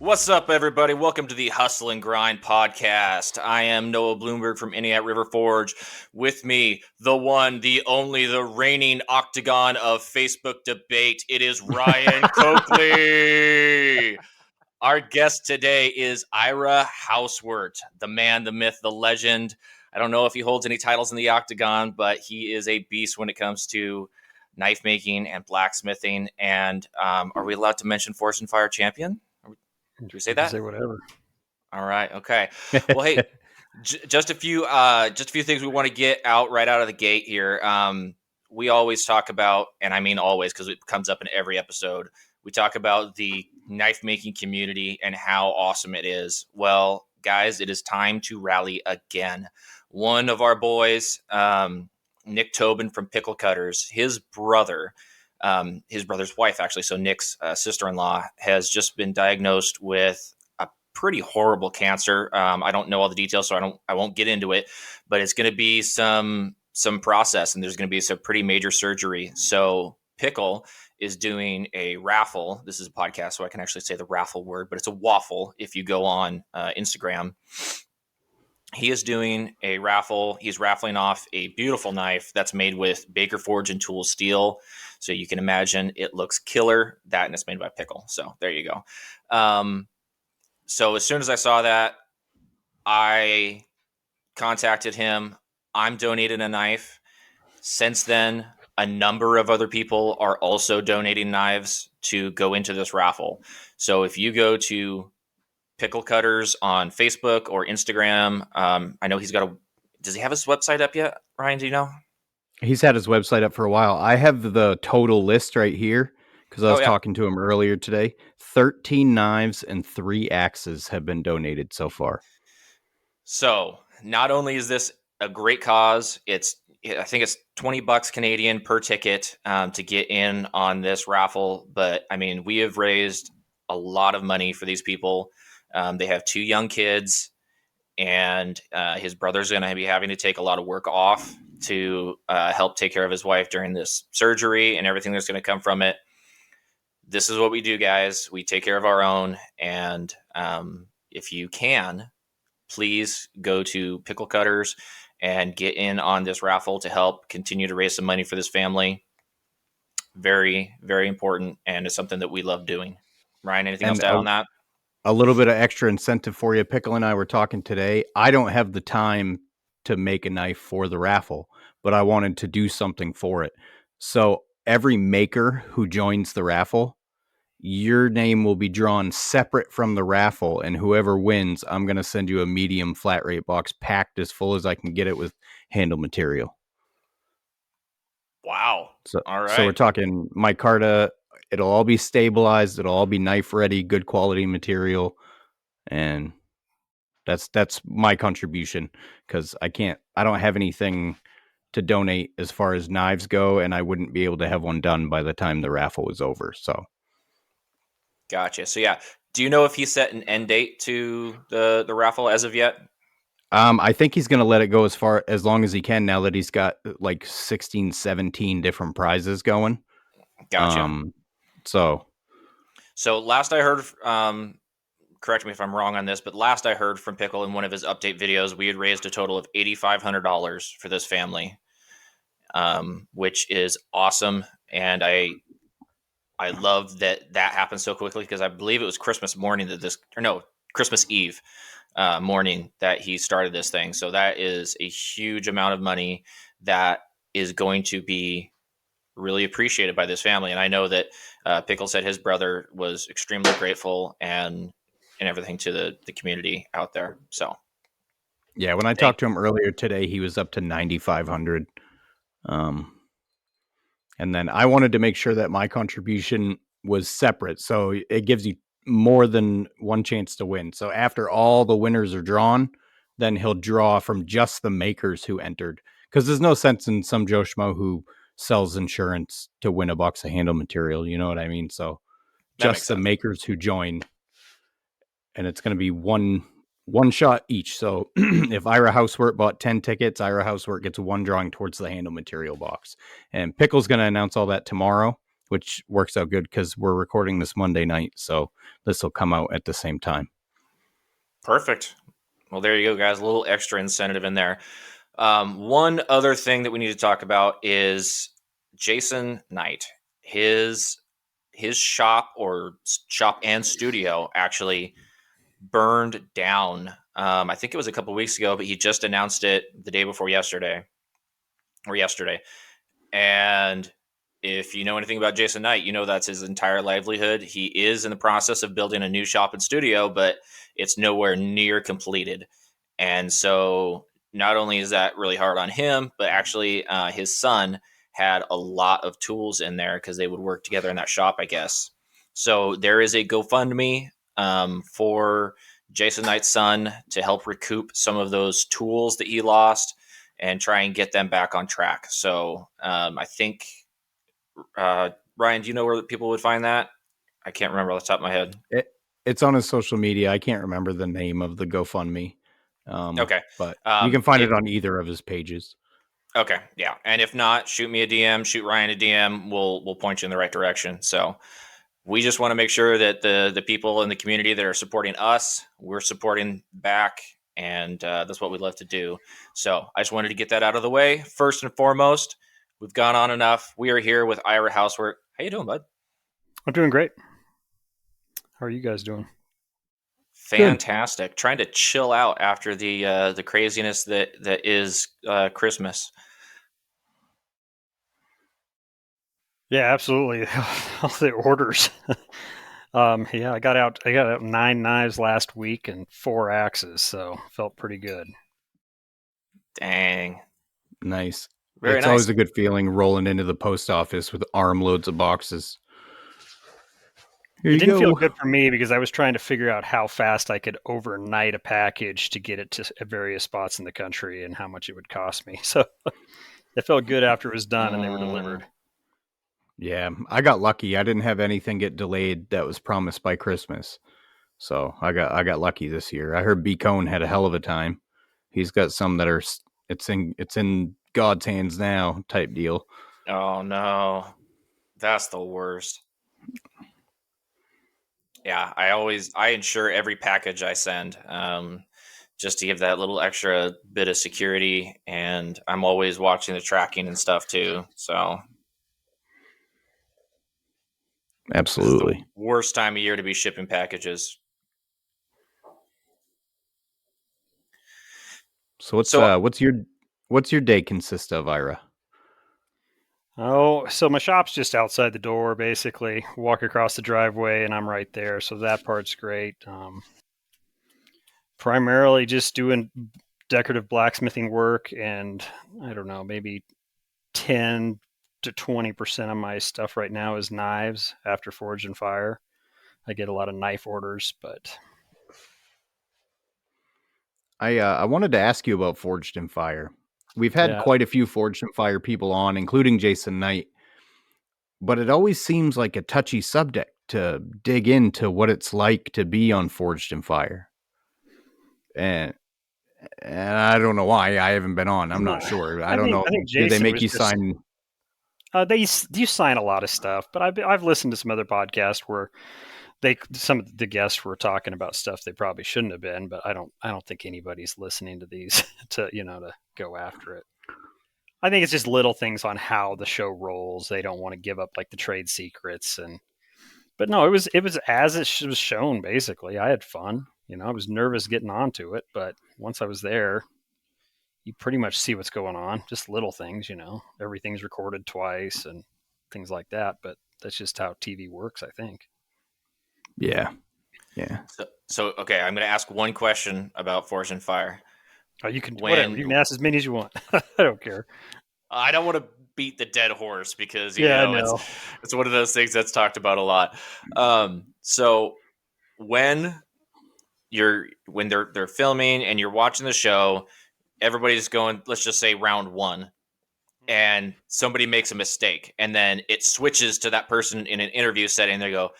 What's up, everybody? Welcome to the Hustle and Grind podcast. I am Noah Bloomberg from Indiana River Forge. With me, the one, the only, the reigning octagon of Facebook debate. It is Ryan Coakley. Our guest today is Ira Houseweart, the man, the myth, the legend. I don't know if he holds any titles in the octagon, but he is a beast when it comes to knife making and blacksmithing. And are we allowed to mention Force and Fire champion? Do we say that? Say whatever. All right. Okay. Well, hey, just a few things we want to get out right out of the gate here. We always talk about, and I mean always because it comes up in every episode, we talk about the knife making community and how awesome it is. Well, guys, it is time to rally again. One of our boys, Nick Tobin from Pickle Cutters, his brother's wife, actually, so Nick's sister-in-law, has just been diagnosed with a pretty horrible cancer. I don't know all the details, so I won't get into it, but it's going to be some process, and there's going to be some pretty major surgery. So Pickle is doing a raffle. This is a podcast, so I can actually say the raffle word, but it's a waffle if you go on Instagram. He is doing a raffle. He's raffling off a beautiful knife that's made with Baker Forge and Tool steel. So you can imagine it looks killer. That, and it's made by Pickle. So there you go. So as soon as I saw that, I contacted him. I'm donating a knife. Since then, a number of other people are also donating knives to go into this raffle. So if you go to Pickle Cutters on Facebook or Instagram, I know does he have his website up yet, Ryan? Do you know? He's had his website up for a while. I have the total list right here because I was talking to him earlier today. 13 knives and 3 axes have been donated so far. So not only is this a great cause, I think it's $20 Canadian per ticket to get in on this raffle. But I mean, we have raised a lot of money for these people. They have 2 young kids, and his brother's going to be having to take a lot of work off to help take care of his wife during this surgery and everything that's going to come from it. This is what we do, guys. We take care of our own. And if you can, please go to Pickle Cutters and get in on this raffle to help continue to raise some money for this family. Very, very important. And it's something that we love doing. Ryan, anything else to add on that? A little bit of extra incentive for you. Pickle and I were talking today. I don't have the time to make a knife for the raffle, but I wanted to do something for it. So every maker who joins the raffle, your name will be drawn separate from the raffle, and whoever wins, I'm going to send you a medium flat rate box packed as full as I can get it with handle material. Wow. So, all right. So we're talking micarta. It'll all be stabilized. It'll all be knife ready, good quality material. And that's my contribution because I don't have anything to donate as far as knives go, and I wouldn't be able to have one done by the time the raffle is over. So gotcha. So yeah, do you know if he set an end date to the raffle as of yet? I think he's going to let it go as long as he can now that he's got like 16, 17 different prizes going. Gotcha. So last I heard, correct me if I'm wrong on this, but last I heard from Pickle in one of his update videos, we had raised a total of $8,500 for this family, which is awesome. And I love that happened so quickly because I believe it was Christmas Eve morning that he started this thing. So that is a huge amount of money that is going to be really appreciated by this family. And I know that Pickle said his brother was extremely grateful and everything to the community out there. So yeah, when I talked to him earlier today, he was up to 9,500. And then I wanted to make sure that my contribution was separate. So it gives you more than one chance to win. So after all the winners are drawn, then he'll draw from just the makers who entered. Because there's no sense in some Joe Schmo who sells insurance to win a box of handle material. You know what I mean? So just the makers who join. And it's going to be one shot each. So if Ira Houseweart bought 10 tickets, Ira Houseweart gets one drawing towards the handle material box. And Pickle's going to announce all that tomorrow. which works out good because we're recording this Monday night. So this will come out at the same time. Perfect. Well, there you go, guys. A little extra incentive in there. One other thing that we need to talk about is Jason Knight. His shop and studio actually burned down. I think it was a couple weeks ago, but he just announced it the day before yesterday. And if you know anything about Jason Knight, you know that's his entire livelihood. He is in the process of building a new shop and studio, but it's nowhere near completed. And so not only is that really hard on him, but actually his son had a lot of tools in there because they would work together in that shop, I guess. So there is a GoFundMe for Jason Knight's son to help recoup some of those tools that he lost and try and get them back on track. So I think, Ryan, do you know where people would find that? I can't remember off the top of my head. It's on his social media. I can't remember the name of the GoFundMe. Okay. But you can find it on either of his pages. Okay, yeah. And if not, shoot me a DM, shoot Ryan a DM. We'll point you in the right direction. So we just want to make sure that the people in the community that are supporting us, we're supporting back, and that's what we love to do. So I just wanted to get that out of the way. First and foremost, we've gone on enough. We are here with Ira Houseweart. How you doing, bud? I'm doing great. How are you guys doing? Fantastic. Good. Trying to chill out after the craziness that is Christmas. Yeah, absolutely. All the orders. Yeah, I got out 9 knives last week and 4 axes, so felt pretty good. Dang. Nice. Very it's nice. always a good feeling rolling into the post office with armloads of boxes. It didn't feel good for me because I was trying to figure out how fast I could overnight a package to get it to various spots in the country and how much it would cost me. So it felt good after it was done and they were delivered. Yeah, I got lucky. I didn't have anything get delayed that was promised by Christmas. So I got lucky this year. I heard B Cone had a hell of a time. He's got some that are it's in God's hands now type deal. Oh no. That's the worst. Yeah, I insure every package I send, just to give that little extra bit of security, and I'm always watching the tracking and stuff too. So absolutely, it's the worst time of year to be shipping packages. So what's your day consist of, Ira? Oh, so my shop's just outside the door, basically. Walk across the driveway and I'm right there. So that part's great. Primarily just doing decorative blacksmithing work, and I don't know, maybe 10 to 20% of my stuff right now is knives after Forged in Fire. I get a lot of knife orders, but I wanted to ask you about Forged in Fire. We've had quite a few Forged in Fire people on, including Jason Knight, but it always seems like a touchy subject to dig into what it's like to be on Forged in Fire. And I don't know why. I haven't been on. I'm not sure. I don't know. I think Did they make you sign? You sign a lot of stuff, but I've listened to some other podcasts where some of the guests were talking about stuff they probably shouldn't have been, but I don't think anybody's listening to these to go after it. I think it's just little things on how the show rolls. They don't want to give up like the trade secrets, but no, it was as it was shown. Basically, I had fun. I was nervous getting onto it, but once I was there, you pretty much see what's going on. Just little things, everything's recorded twice and things like that. But that's just how TV works, I think. Yeah. So okay, I'm going to ask one question about Forged in Fire. Oh, you can whatever. You can ask as many as you want. I don't care. I don't want to beat the dead horse because I know. It's one of those things that's talked about a lot. So when they're filming and you're watching the show, everybody's going, let's just say round 1, and somebody makes a mistake, and then it switches to that person in an interview setting. And they go,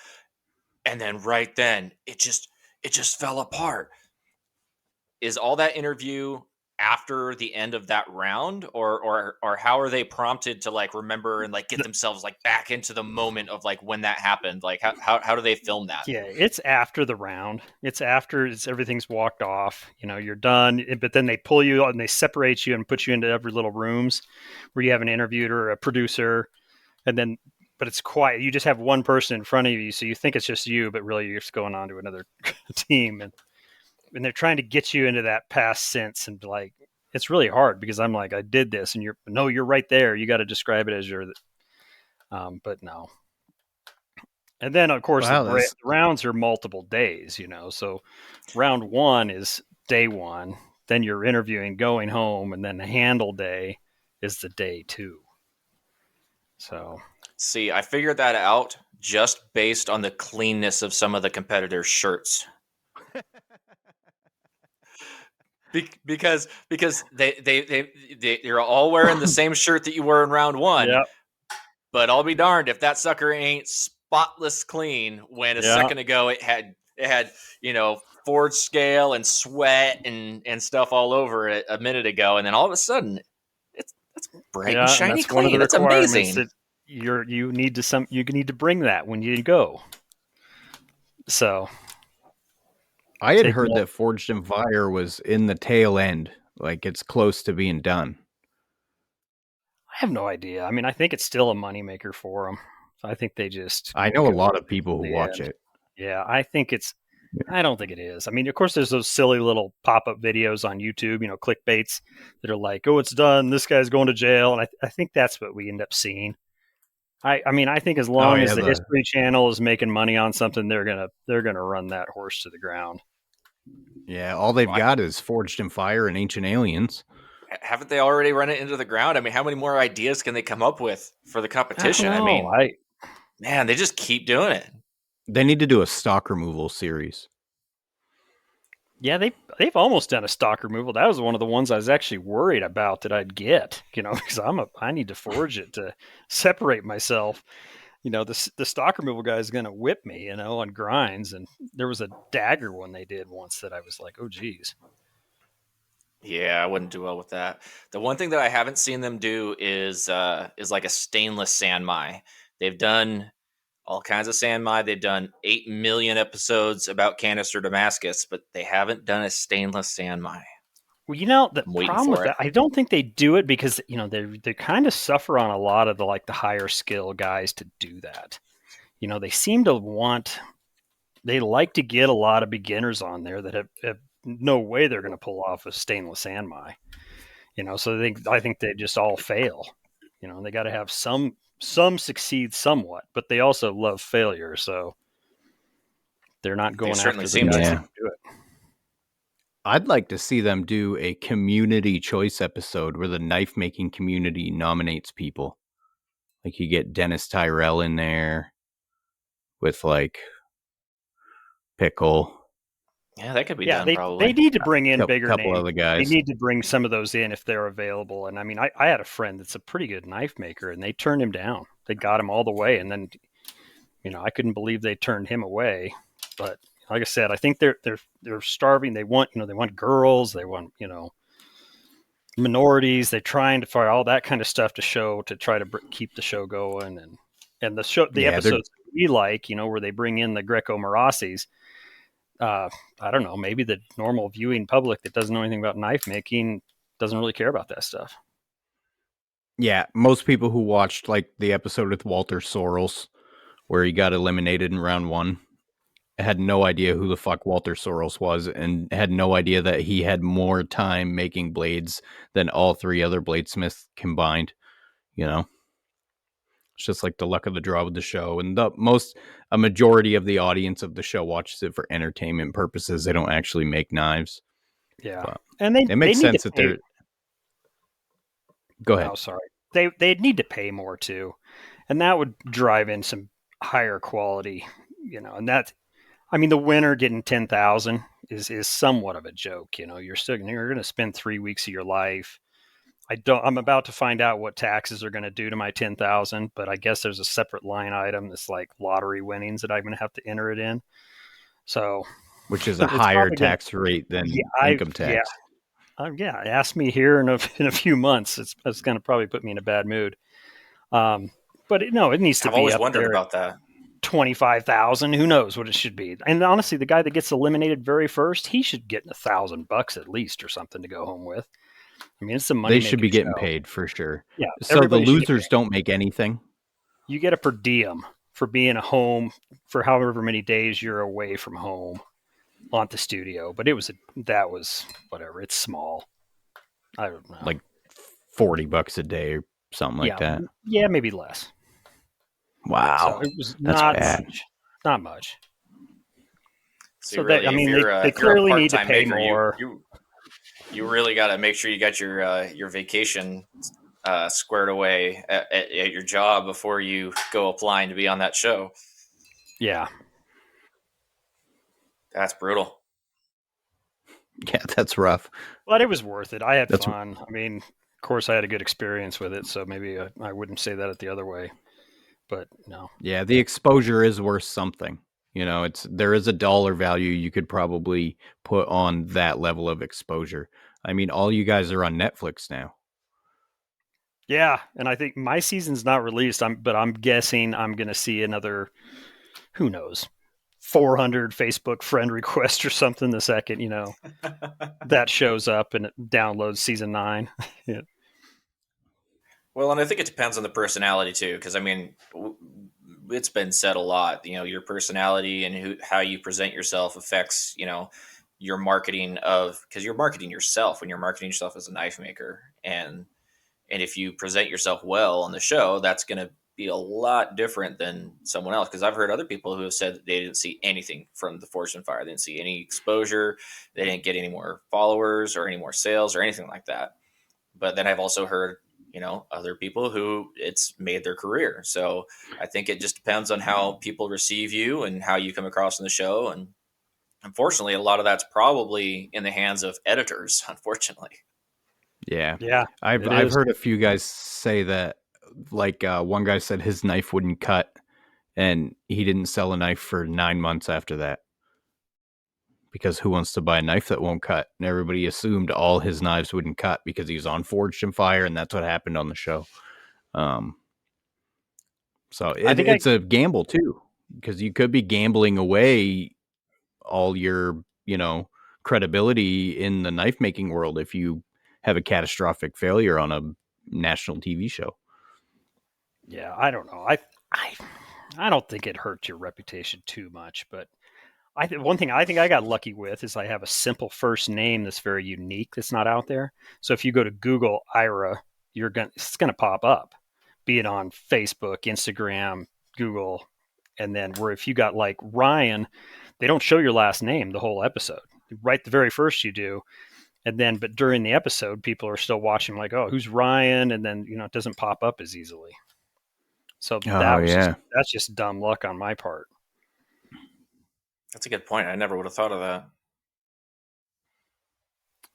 and then right then it just fell apart. Is all that interview after the end of that round, or how are they prompted to like remember and like get themselves like back into the moment of like when that happened? Like how do they film that? Yeah, it's after the round. It's after everything's walked off. You're done. But then they pull you and they separate you and put you into every little rooms where you have an interviewer or a producer, and then. But it's quiet. You just have one person in front of you, so you think it's just you, but really you're just going on to another team, and they're trying to get you into that past sense, and like it's really hard because I'm like I did this, and you're right there. You got to describe it as but no. And then of course the rounds are multiple days, So round 1 is day 1, then you're interviewing, going home, and then the handle day is the day 2. So. See, I figured that out just based on the cleanness of some of the competitors' shirts. because they're all wearing the same shirt that you were in round 1. Yep. But I'll be darned if that sucker ain't spotless clean when a second ago it had forge scale and sweat and stuff all over it a minute ago, and then all of a sudden it's bright and shiny that's clean. One of the that's amazing. That you need to bring that when you go. So I had heard that Forged in Fire was in the tail end, like it's close to being done. I have no idea. I mean, I think it's still a moneymaker for them. I think they just. I know a lot of people who watch it. Yeah, I think it's. I don't think it is. I mean, of course, there's those silly little pop-up videos on YouTube, clickbaits that are like, "Oh, it's done. This guy's going to jail," and I think that's what we end up seeing. I mean, I think as long as the History Channel is making money on something, they're gonna run that horse to the ground. Yeah, all they've got is Forged in Fire and Ancient Aliens. Haven't they already run it into the ground? I mean, how many more ideas can they come up with for the competition? I mean, man, they just keep doing it. They need to do a stock removal series. Yeah, they've almost done a stock removal. That was one of the ones I was actually worried about that I'd get, because I need to forge it to separate myself. The stock removal guy is going to whip me, on grinds. And there was a dagger one they did once that I was like, oh, geez. Yeah, I wouldn't do well with that. The one thing that I haven't seen them do is like a stainless sandmai. They've done all kinds of sandmai. They've done 8 million episodes about Canister Damascus, but they haven't done a stainless sandmai. Well, the problem with that, I don't think they do it because they kind of suffer on a lot of the higher skill guys to do that. They seem to they like to get a lot of beginners on there that have no way they're going to pull off a stainless sandmai. So I think they just all fail. They got to have some succeed somewhat, but they also love failure, so they're not going after the guys to do it. I'd like to see them do a community choice episode where the knife making community nominates people. Like you get Dennis Tyrell in there with like Pickle. Yeah, that could be done. Probably they need to bring in bigger names. Other guys. They need to bring some of those in if they're available. And I mean, I had a friend that's a pretty good knife maker, and they turned him down. They got him all the way, and then I couldn't believe they turned him away. But like I said, I think they're starving. They want they want girls. They want minorities. They're trying to find all that kind of stuff to try to keep the show going. And the episodes we like, where they bring in the Greco-Morassis. I don't know, maybe the normal viewing public that doesn't know anything about knife making doesn't really care about that stuff. Yeah, most people who watched like the episode with Walter Sorrells where he got eliminated in round 1 had no idea who the fuck Walter Sorrells was and had no idea that he had more time making blades than all 3 other bladesmiths combined. It's just like the luck of the draw with the show. And a majority of the audience of the show watches it for entertainment purposes. They don't actually make knives. Yeah. But and it makes sense that they're... Go ahead. Oh, sorry. They'd need to pay more too. And that would drive in some higher quality, and that, I mean, the winner getting 10,000 is somewhat of a joke. You're going to spend 3 weeks of your life. I'm about to find out what taxes are going to do to my 10,000, but I guess there's a separate line item that's like lottery winnings that I'm going to have to enter it in. So, which is a higher tax rate than income tax. Yeah, ask me here in a few months. It's going to probably put me in a bad mood. But no, it needs to I've be always up wondered there at about that. 25,000. Who knows what it should be? And honestly, the guy that gets eliminated very first, he should get $1,000 at least or something to go home with. I mean, it's a money They should making be getting show. paid for sure. Yeah, So the everybody should get losers paid. don't make anything. You get a per diem for being at home for however many days you're away from home on the studio. But that was whatever. It's small. I don't know. Like $40 a day or something like Yeah, that. yeah, maybe less. So Wow. it was That's not bad. much. Not much. So So really, I if mean, you're they if you're a clearly need to part-time pay maker, you more. you you really got to make sure you got your vacation squared away at your job before you go applying to be on that show. Yeah. That's brutal. Yeah, that's rough. But it was worth it. I had That's fun. I mean, of course, I had a good experience with it, so maybe I wouldn't say that the other way. But no. yeah, the exposure is worth something. There is a dollar value you could probably put on that level of exposure. I mean, all you guys are on Netflix now. Yeah, and I think my season's not released. But I'm guessing I'm going to see another. Who knows? 400 Facebook friend requests or something the second that shows up and it downloads season 9. Yeah. Well, and I think it depends on the personality too, because I mean, it's been said a lot. Your personality and how you present yourself affects your marketing because you're marketing yourself when you're marketing yourself as a knife maker, and if you present yourself well on the show, that's going to be a lot different than someone else. Because I've heard other people who have said that they didn't see anything from the Forged in Fire. They didn't see any exposure. They didn't get any more followers or any more sales or anything like that. But then I've also heard, other people who it's made their career. So I think it just depends on how people receive you and how you come across in the show. And unfortunately, a lot of that's probably in the hands of editors, unfortunately. Yeah. Yeah, I've heard a few guys say that, like one guy said his knife wouldn't cut and he didn't sell a knife for 9 months after that. Because who wants to buy a knife that won't cut? And everybody assumed all his knives wouldn't cut because he was on Forged in Fire, and that's what happened on the show. So it's a gamble too, because you could be gambling away all your, credibility in the knife making world if you have a catastrophic failure on a national TV show. Yeah, I don't know. I don't think it hurts your reputation too much, but one thing I think I got lucky with is I have a simple first name that's very unique that's not out there. So if you go to Google Ira, it's gonna pop up, be it on Facebook, Instagram, Google, and then where if you got like Ryan, they don't show your last name the whole episode. Right, the very first you do, and then but during the episode, people are still watching like, oh, who's Ryan? And then it doesn't pop up as easily. So that's just dumb luck on my part. That's a good point. I never would have thought of that.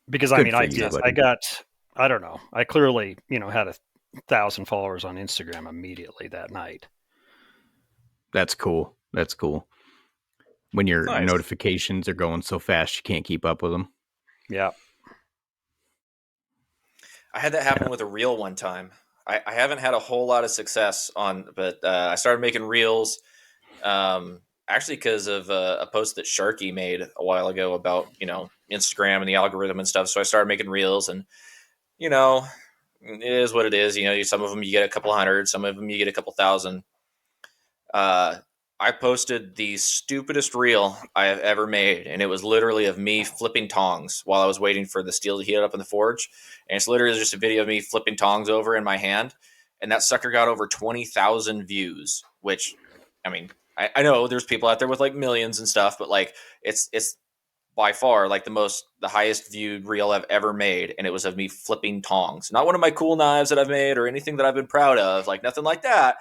Because I don't know. I clearly, had 1,000 followers on Instagram immediately that night. That's cool. When your Nice. notifications are going so fast, you can't keep up with them. Yeah. I had that happen with a reel one time. I haven't had a whole lot of success but I started making reels. Actually, because of a post that Sharky made a while ago about Instagram and the algorithm and stuff. So I started making reels, and it is what it is. Some of them you get a couple hundred, some of them you get a couple thousand. I posted the stupidest reel I have ever made, and it was literally of me flipping tongs while I was waiting for the steel to heat up in the forge. And it's literally just a video of me flipping tongs over in my hand, and that sucker got over 20,000 views. Which, I mean, I know there's people out there with like millions and stuff, but like it's by far like the highest viewed reel I've ever made, and it was of me flipping tongs. Not one of my cool knives that I've made or anything that I've been proud of, like nothing like that.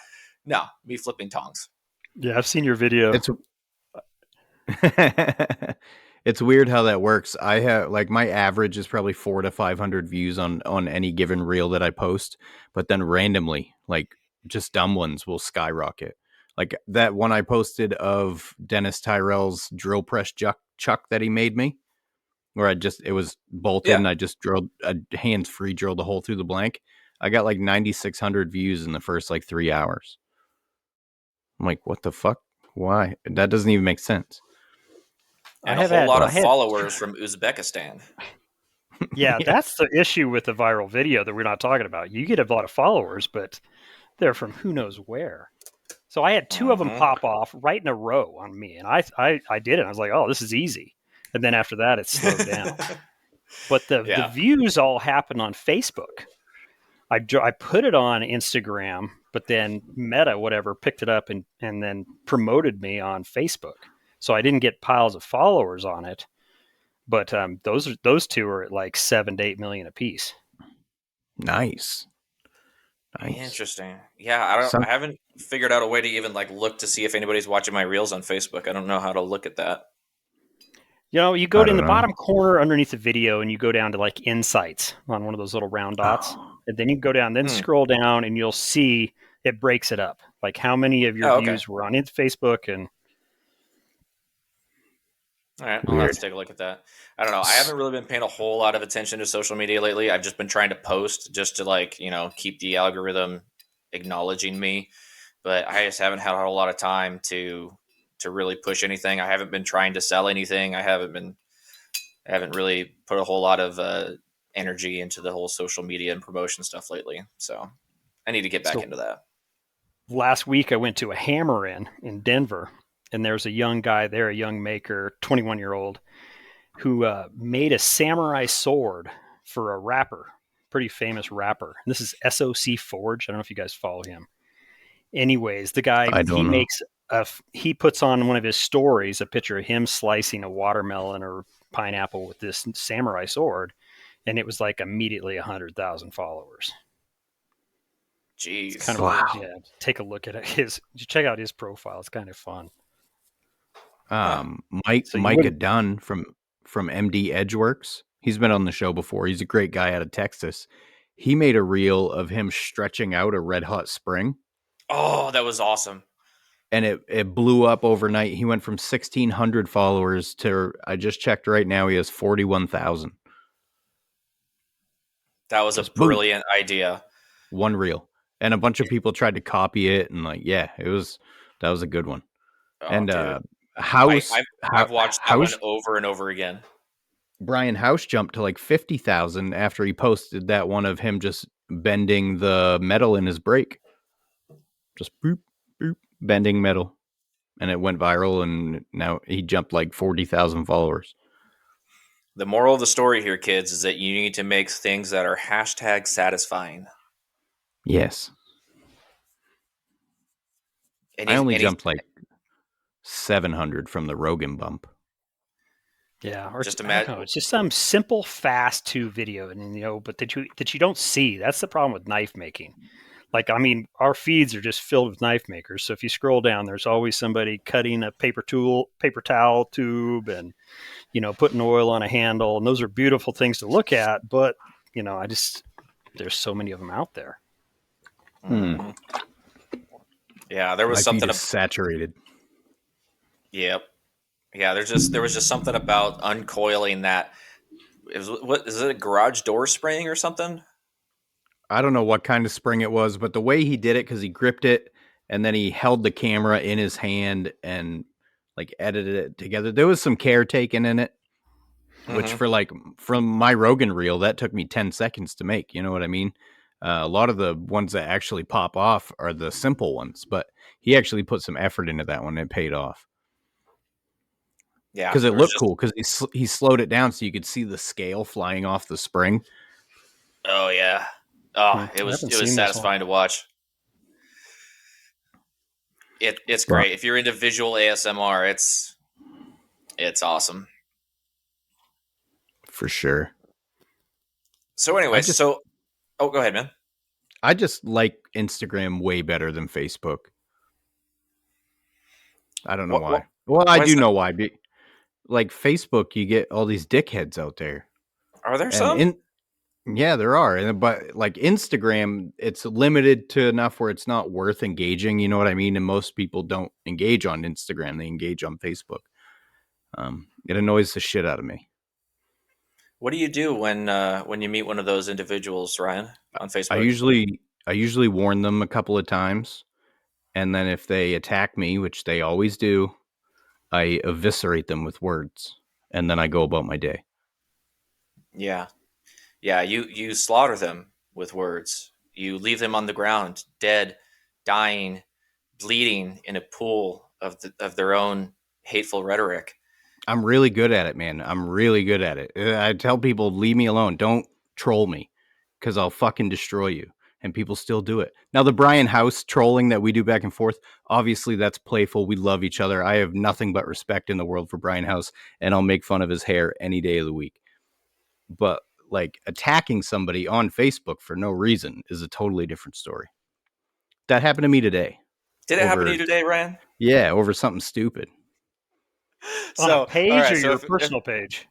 No, me flipping tongs. Yeah, I've seen your video. It's weird how that works. I have like my average is probably 400 to 500 views on any given reel that I post, but then randomly, like just dumb ones will skyrocket. Like that one I posted of Dennis Tyrell's drill press chuck that he made me where it was bolted Yeah. and I just drilled a hands-free drilled a hole through the blank. I got like 9,600 views in the first like 3 hours. I'm like, what the fuck? Why? That doesn't even make sense. I And a have whole had, lot I of had, followers from Uzbekistan. yeah, Yeah. that's the issue with the viral video that we're not talking about. You get a lot of followers, but they're from who knows where. So I had two of them Mm-hmm. pop off right in a row on me, and I did it. I was like, oh, this is easy. And then after that, it slowed down. But the Yeah. views all happen on Facebook. I put it on Instagram, but then Meta, whatever, picked it up and then promoted me on Facebook. So I didn't get piles of followers on it, but those two are at like 7 to 8 million apiece. Nice. Interesting. Yeah, I haven't figured out a way to even like look to see if anybody's watching my reels on Facebook. I don't know how to look at that. You go in the know. bottom corner underneath the video and you go down to like insights on one of those little round dots. Oh. And then you go down, then scroll down and you'll see it breaks it up. Like how many of your views were on Facebook and all right, I'll have to take a look at that. I don't know. I haven't really been paying a whole lot of attention to social media lately. I've just been trying to post just to like, keep the algorithm acknowledging me. But I just haven't had a whole lot of time to really push anything. I haven't been trying to sell anything. I haven't really put a whole lot of energy into the whole social media and promotion stuff lately. So I need to get back into that. Last week I went to a hammer in Denver, and there's a young guy there, a young maker, 21-year-old, who made a samurai sword for a rapper, pretty famous rapper. And this is SOC Forge. I don't know if you guys follow him. Anyways, the guy, he puts on one of his stories a picture of him slicing a watermelon or pineapple with this samurai sword, and it was like immediately 100,000 followers. Jeez. It's kind of wow. Yeah, take a look at it. Check out his profile. It's kind of fun. Micah Dunn from MD Edgeworks. He's been on the show before. He's a great guy out of Texas. He made a reel of him stretching out a red hot spring. Oh, that was awesome. And it blew up overnight. He went from 1,600 followers to, I just checked right now, he has 41,000. That was just a brilliant idea. One reel. And a bunch of people tried to copy it. And like, yeah, that was a good one. Oh, and I've watched that one over and over again. Brian House jumped to like 50,000 after he posted that one of him just bending the metal in his brake. Just boop, boop, bending metal. And it went viral, and now he jumped like 40,000 followers. The moral of the story here, kids, is that you need to make things that are #satisfying. Yes. I only jumped like 700 from the Rogan bump. Yeah, or just imagine it's just some simple, fast 2 video, and but that you don't see. That's the problem with knife making. Like, I mean, our feeds are just filled with knife makers. So if you scroll down, there's always somebody cutting a paper towel tube, and putting oil on a handle, and those are beautiful things to look at. But there's so many of them out there. Mm-hmm. Yeah, there was something saturated. Yep. Yeah, there was just something about uncoiling that. What is it? A garage door spring or something? I don't know what kind of spring it was, but the way he did it, because he gripped it and then he held the camera in his hand and like edited it together. There was some care taken in it, which from my Rogan reel, that took me 10 seconds to make. You know what I mean? A lot of the ones that actually pop off are the simple ones, but he actually put some effort into that one. And it paid off. Yeah, because it looked cool. Because he slowed it down so you could see the scale flying off the spring. Oh yeah. Oh, it was satisfying to watch. It's great. If you're into visual ASMR, it's awesome. For sure. So anyway, go ahead, man. I just like Instagram way better than Facebook. I don't know why. Well, I do know why. Like Facebook, you get all these dickheads out there. Are there some? Yeah, there are. But like Instagram, it's limited to enough where it's not worth engaging. You know what I mean? And most people don't engage on Instagram. They engage on Facebook. It annoys the shit out of me. What do you do when you meet one of those individuals, Ryan, on I Facebook? usually warn them a couple of times, and then if they attack me, which they always do, I eviscerate them with words, and then I go about my day. Yeah, yeah. You slaughter them with words. You leave them on the ground, dead, dying, bleeding in a pool of their own hateful rhetoric. I'm really good at it, man. I'm really good at it. I tell people, leave me alone. Don't troll me because I'll fucking destroy you. And people still do it. Now, the Brian House trolling that we do back and forth, obviously that's playful. We love each other. I have nothing but respect in the world for Brian House, and I'll make fun of his hair any day of the week. But like attacking somebody on Facebook for no reason is a totally different story. That happened to me today. Did it happen to you today, Ryan? Yeah, over something stupid. On a So, all page right. or So your if personal page?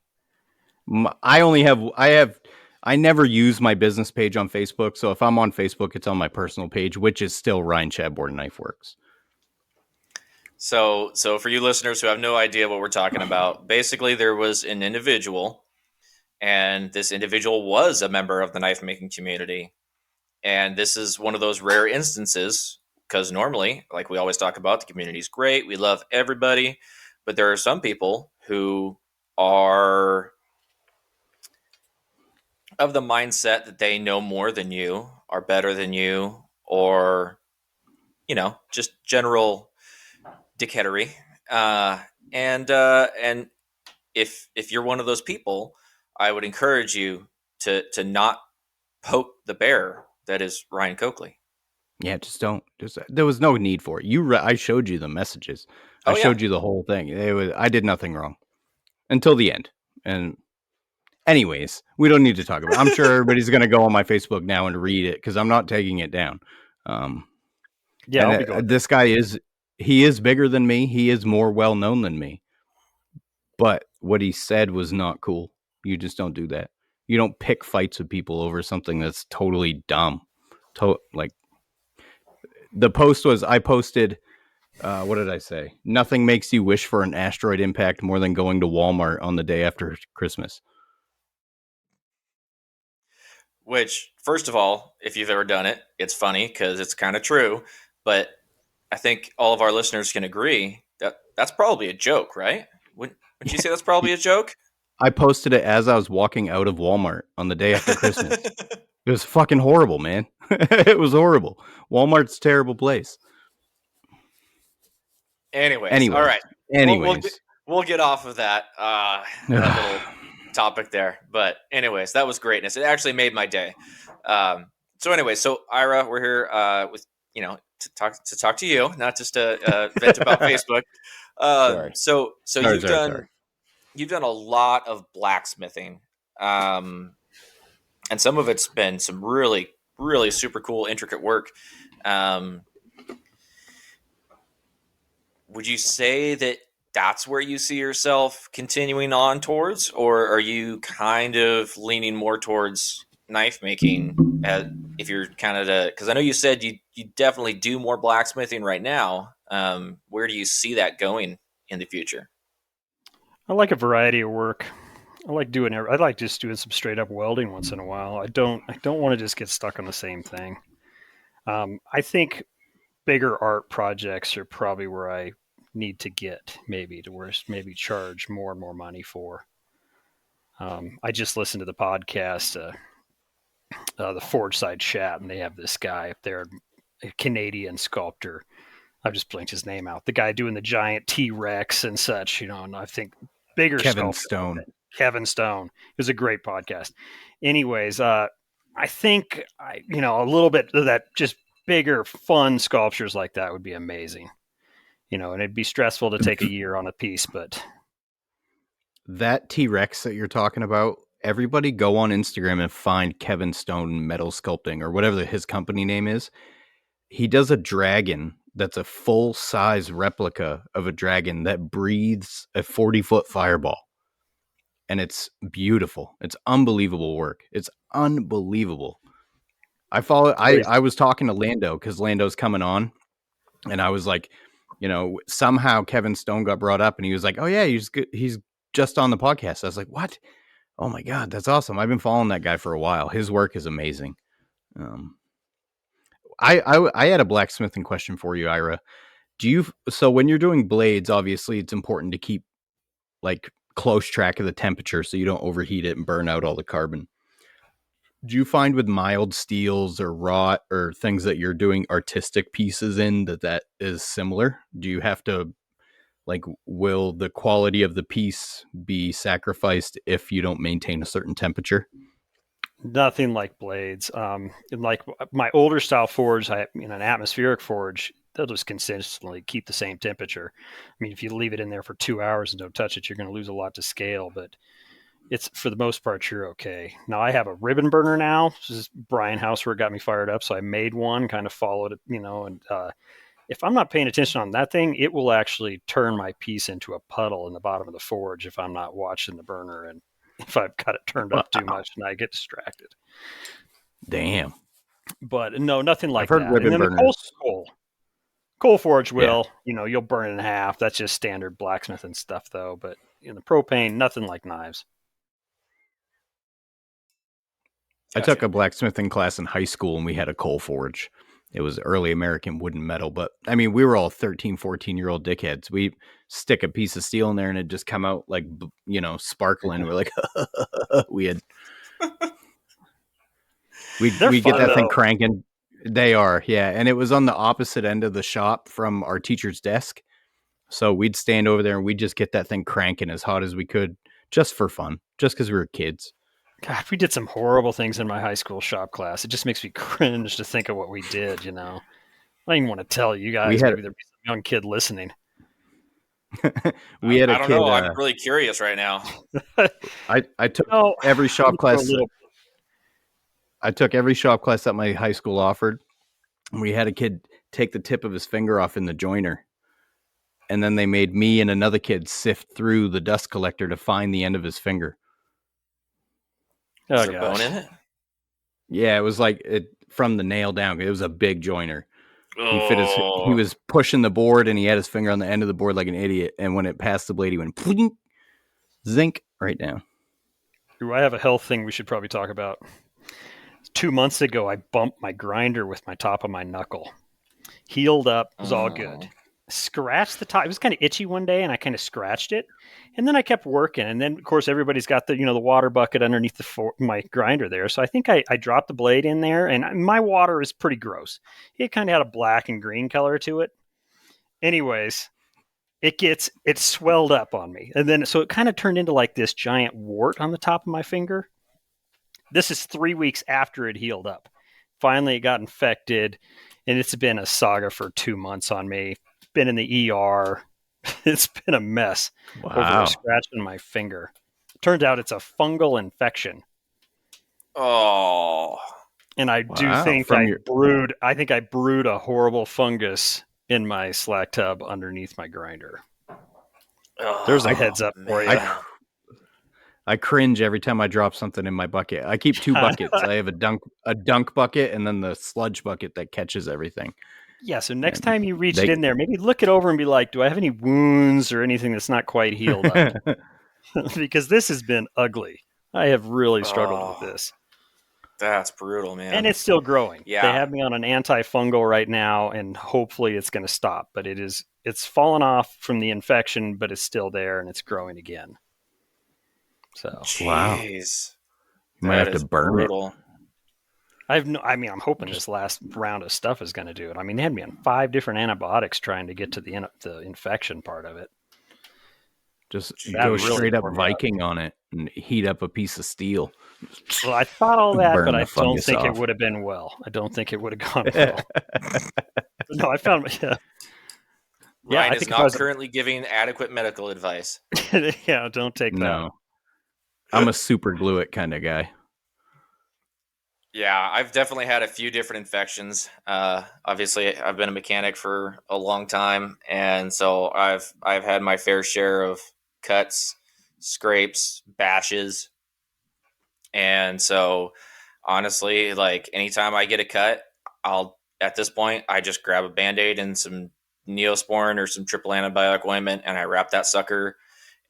I never use my business page on Facebook. So if I'm on Facebook, it's on my personal page, which is still Ryan Chadbourne Knife Works. so for you listeners who have no idea what we're talking about, basically there was an individual, and this individual was a member of the knife making community. And this is one of those rare instances because normally, like we always talk about, the community is great. We love everybody. But there are some people who are of the mindset that they know more than you, are better than you, or, just general dickheadery. Uh, and if you're one of those people, I would encourage you to not poke the bear that is Ryan Coakley. Yeah, just don't. There was no need for it. I showed you the messages. I Oh yeah. showed you the whole thing. I did nothing wrong until the end. And anyways, we don't need to talk about it. I'm sure everybody's going to go on my Facebook now and read it because I'm not taking it down. Yeah, I'll be going. This guy he is bigger than me. He is more well known than me. But what he said was not cool. You just don't do that. You don't pick fights with people over something that's totally dumb. Like the post was, I posted, what did I say? Nothing makes you wish for an asteroid impact more than going to Walmart on the day after Christmas. Which, first of all, if you've ever done it, it's funny because it's kind of true. But I think all of our listeners can agree that that's probably a joke, right? Wouldn't you say that's probably a joke? I posted it as I was walking out of Walmart on the day after Christmas. It was fucking horrible, man. It was horrible. Walmart's a terrible place. Anyways, all right. Anyways. We'll get off of that that little topic there. But anyways, that was greatness. It actually made my day. So anyway, so Ira, we're here with to talk to you, not just to vent about Facebook. So you've done a lot of blacksmithing, and some of it's been some really really super cool intricate work. Would you say that that's where you see yourself continuing on towards, or are you kind of leaning more towards knife making? If you're kind of because I know you said you definitely do more blacksmithing right now. Where do you see that going in the future? I like a variety of work. I like just doing some straight up welding once in a while. I don't want to just get stuck on the same thing. I think bigger art projects are probably where I need to get, maybe to where maybe charge more and more money for. I just listened to the podcast, the Forge Side Chat, and they have this guy up there, a Canadian sculptor. I've just blanked his name out. The guy doing the giant T-Rex and such, and I think bigger Kevin Stone. Kevin Stone. It was a great podcast. Anyways, I think a little bit of that, just bigger, fun sculptures like that would be amazing. And it'd be stressful to take a year on a piece, but that T-Rex that you're talking about, everybody go on Instagram and find Kevin Stone Metal Sculpting or whatever his company name is. He does a dragon that's a full-size replica of a dragon that breathes a 40-foot fireball. And it's beautiful. It's unbelievable work. It's unbelievable. I was talking to Lando because Lando's coming on, and I was like, somehow Kevin Stone got brought up, and he was like, "Oh yeah, he's just on the podcast." I was like, "What?" Oh my God, that's awesome. I've been following that guy for a while. His work is amazing. Um, I had a blacksmithing question for you, Ira. So when you're doing blades, obviously it's important to keep like close track of the temperature so you don't overheat it and burn out all the carbon. Do you find with mild steels or wrought or things that you're doing artistic pieces in that is similar? Do you have to like, will the quality of the piece be sacrificed if you don't maintain a certain temperature? Nothing like blades. And like my older style forge, an atmospheric forge, they'll just consistently keep the same temperature. I mean, if you leave it in there for 2 hours and don't touch it, you're going to lose a lot to scale. But it's for the most part, you're okay. Now I have a ribbon burner now. This is Brian Houseweart got me fired up, so I made one, kind of followed it, and if I'm not paying attention on that thing, it will actually turn my piece into a puddle in the bottom of the forge if I'm not watching the burner and if I've got it turned up too much and I get distracted. Damn. But no, nothing like I've heard that. ribbon And then burners. the coal forge will, you'll burn it in half. That's just standard blacksmithing stuff, though. But in the propane, nothing like knives. Gotcha. I took a blacksmithing class in high school and we had a coal forge. It was early American wood and metal, but I mean, we were all 13, 14-year-old dickheads. We stick a piece of steel in there and it just come out like, sparkling. We're like, we get that thing cranking. They are, yeah. And it was on the opposite end of the shop from our teacher's desk. So we'd stand over there and we'd just get that thing cranking as hot as we could just for fun, just because we were kids. God, we did some horrible things in my high school shop class. It just makes me cringe to think of what we did, I don't even want to tell you guys. Maybe there'll be some young kid listening. We had a kid. I don't know. I'm really curious right now. I took every shop class. I took every shop class that my high school offered. We had a kid take the tip of his finger off in the joiner. And then they made me and another kid sift through the dust collector to find the end of his finger. Is there a bone in it? Yeah, it was like it from the nail down. It was a big joiner. He was pushing the board and he had his finger on the end of the board like an idiot. And when it passed the blade, he went pling, zinc right down. Ooh, I have a health thing we should probably talk about. 2 months ago, I bumped my grinder with my top of my knuckle. Healed up, was all good. Scratched the top. It was kind of itchy one day, and I kind of scratched it. And then I kept working. And then, of course, everybody's got the water bucket underneath my grinder there. So I think I dropped the blade in there, and my water is pretty gross. It kind of had a black and green color to it. Anyways, it swelled up on me. And then, so it kind of turned into like this giant wart on the top of my finger. This is 3 weeks after it healed up. Finally, it got infected, and it's been a saga for 2 months on me. Been in the ER. It's been a mess over a scratch in my finger. Turns out it's a fungal infection. Oh. And I do think I think I brewed a horrible fungus in my slack tub underneath my grinder. There's a heads up for you. I cringe every time I drop something in my bucket. I keep 2 buckets. I have a dunk bucket and then the sludge bucket that catches everything. Yeah, so next time you reach it in there, maybe look it over and be like, do I have any wounds or anything that's not quite healed up? Because this has been ugly. I have really struggled with this. That's brutal, man. And it's still growing. Yeah. They have me on an antifungal right now, and hopefully it's going to stop. But it's fallen off from the infection, but it's still there, and it's growing again. So, jeez. You might have to burn it. I'm hoping this last round of stuff is going to do it. I mean, they had me on 5 different antibiotics trying to get to the infection part of it. Just go straight up Viking on it and heat up a piece of steel. Well, I thought all that, but I don't think it would have been well. I don't think it would have gone well. No, I found Ryan is not currently giving adequate medical advice. Yeah, don't take that. No. I'm a super glue it kind of guy. Yeah, I've definitely had a few different infections. Obviously, I've been a mechanic for a long time, and so I've had my fair share of cuts, scrapes, bashes. And so, honestly, like anytime I get a cut, at this point, I just grab a Band-Aid and some Neosporin or some triple antibiotic ointment, and I wrap that sucker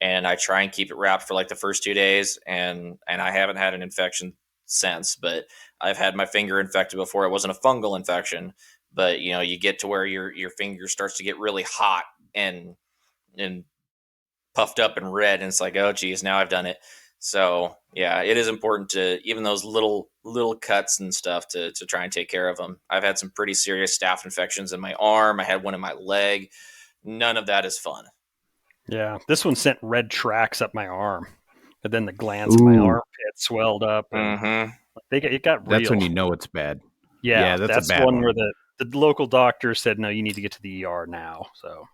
and I try and keep it wrapped for like the first 2 days, and I haven't had an infection since, but I've had my finger infected before. It wasn't a fungal infection, but you get to where your finger starts to get really hot and puffed up and red, and it's like, oh geez, now I've done it. So yeah, it is important to, even those little cuts and stuff, to try and take care of them. I've had some pretty serious staph infections in my arm. I had one in my leg. None of that is fun. Yeah, this one sent red tracks up my arm, but then the glands in my armpit swelled up, and it got real. That's when you know it's bad. Yeah, that's a that's bad one one. where the local doctor said, no, you need to get to the ER now. So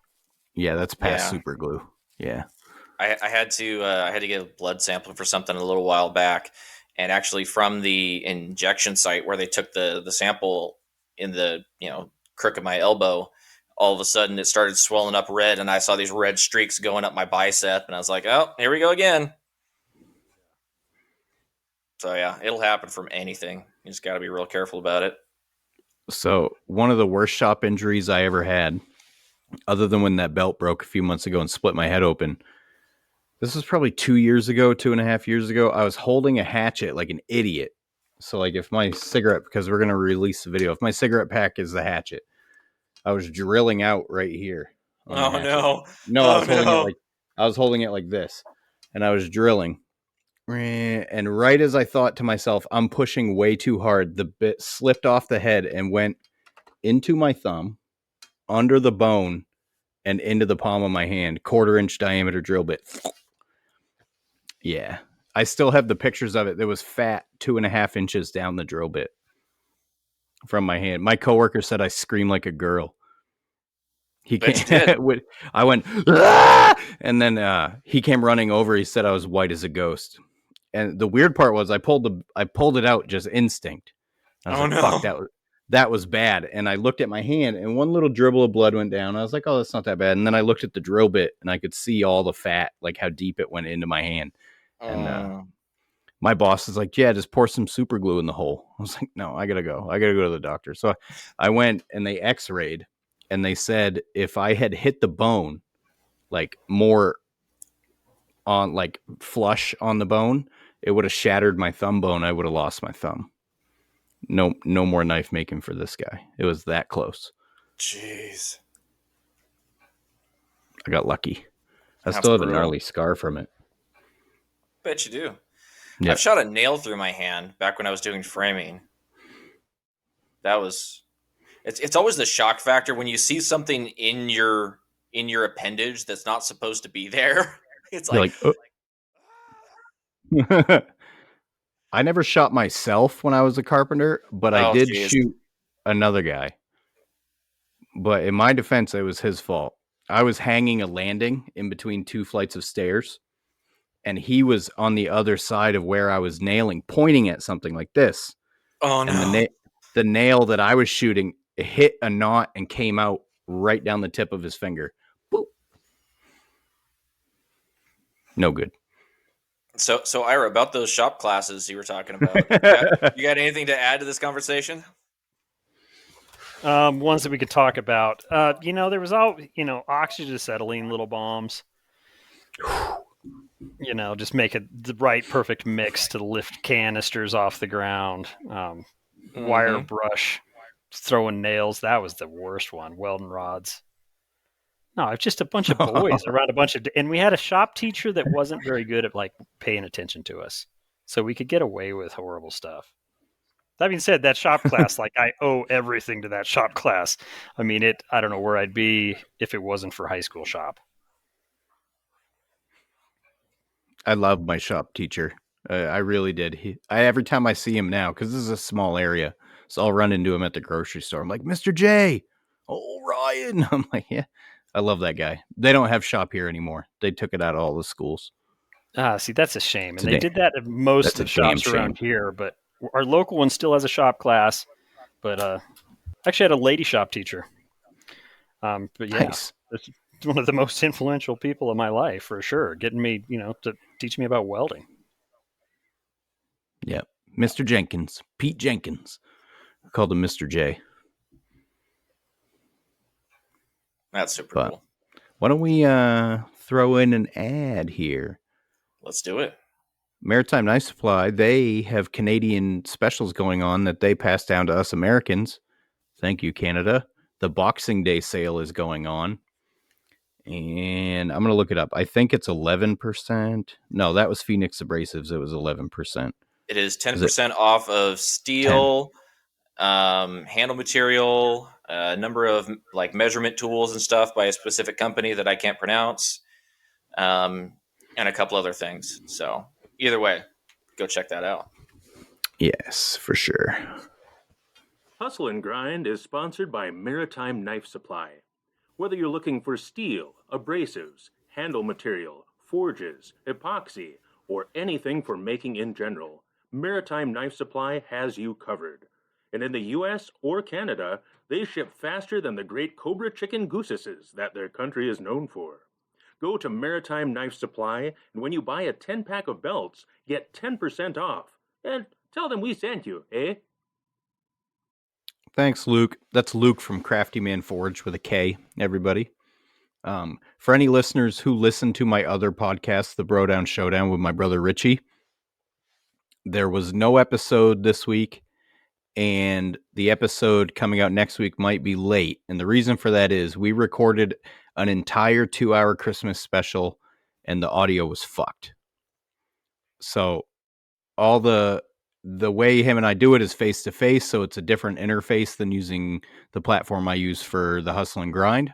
yeah, that's past super glue. Yeah. I had to get a blood sample for something a little while back, and actually from the injection site where they took the sample in the crook of my elbow, all of a sudden it started swelling up red, and I saw these red streaks going up my bicep, and I was like, oh, here we go again. So yeah, it'll happen from anything. You just got to be real careful about it. So one of the worst shop injuries I ever had, other than when that belt broke a few months ago and split my head open, this was probably 2 years ago, 2.5 years ago. I was holding a hatchet like an idiot. So like if my cigarette, because we're going to release the video, if my cigarette pack is the hatchet, I was drilling out right here. Oh no. No, I was holding it like this, and I was drilling. And right as I thought to myself, I'm pushing way too hard, the bit slipped off the head and went into my thumb, under the bone, and into the palm of my hand. 1/4-inch diameter drill bit. Yeah. I still have the pictures of it. It was fat 2.5 inches down the drill bit from my hand. My coworker said I screamed like a girl. He came, I went, ah! And then he came running over. He said I was white as a ghost. And the weird part was I pulled it out just instinct. I was fuck, that was bad. And I looked at my hand, and one little dribble of blood went down. I was like, oh, that's not that bad. And then I looked at the drill bit, and I could see all the fat, like how deep it went into my hand. And my boss is like, yeah, just pour some super glue in the hole. I was like, no, I gotta go to the doctor. So I went, and they x-rayed, and they said if I had hit the bone like more on, like flush on the bone, it would have shattered my thumb bone. I would have lost my thumb. No more knife making for this guy. It was that close. Jeez. I got lucky. I still have a gnarly scar from it. Bet you do. Yep. I've shot a nail through my hand back when I was doing framing. That was... It's always the shock factor when you see something in your appendage that's not supposed to be there. It's like oh. I never shot myself when I was a carpenter, but I did shoot another guy. But in my defense, it was his fault. I was hanging a landing in between 2 flights of stairs, and he was on the other side of where I was nailing, pointing at something like this. Oh no! And the nail that I was shooting hit a knot and came out right down the tip of his finger. Boop. No good. So Ira, about those shop classes you were talking about, you got anything to add to this conversation? Ones that we could talk about. There was all oxygen-acetylene little bombs. Just make it the right perfect mix to lift canisters off the ground. Wire brush, throwing nails. That was the worst one. Welding rods. No, it's just a bunch of boys around and we had a shop teacher that wasn't very good at like paying attention to us, so we could get away with horrible stuff. That being said, that shop class, like I owe everything to that shop class. I mean, I don't know where I'd be if it wasn't for high school shop. I love my shop teacher. I really did. Every time I see him now, because this is a small area, so I'll run into him at the grocery store. I'm like, Mr. J. Oh, Ryan. I'm like, yeah. I love that guy. They don't have shop here anymore. They took it out of all the schools. See, that's a shame. And they did that at most of the shops around here, but our local one still has a shop class. But actually had a lady shop teacher. But yeah, nice. It's one of the most influential people in my life for sure, getting me, to teach me about welding. Yeah. Mr. Jenkins, Pete Jenkins. I called him Mr. J. That's super cool. Why don't we throw in an ad here. Let's do it. Maritime Knife Supply, they have Canadian specials going on that they pass down to us Americans. Thank you, Canada. The Boxing Day sale is going on. And I'm going to look it up. I think it's 11%. No, that was Phoenix Abrasives. It was 11%. It is 10% off of steel, handle material, a number of like measurement tools and stuff by a specific company that I can't pronounce, and a couple other things. So either way, go check that out. Yes, for sure. Hustle and Grind is sponsored by Maritime Knife Supply. Whether you're looking for steel, abrasives, handle material, forges, epoxy, or anything for making in general, Maritime Knife Supply has you covered. And in the US or Canada, they ship faster than the great Cobra chicken goosesses that their country is known for. Go to Maritime Knife Supply, and when you buy a 10-pack of belts, get 10% off. And tell them we sent you, eh? Thanks, Luke. That's Luke from Crafty Man Forge with a K, everybody. For any listeners who listen to my other podcast, The Bro Down Showdown with my brother Richie, there was no episode this week, and the episode coming out next week might be late. And the reason for that is we recorded an entire 2-hour Christmas special, and the audio was fucked. So all the way him and I do it is face to face, so it's a different interface than using the platform I use for the Hustle and Grind.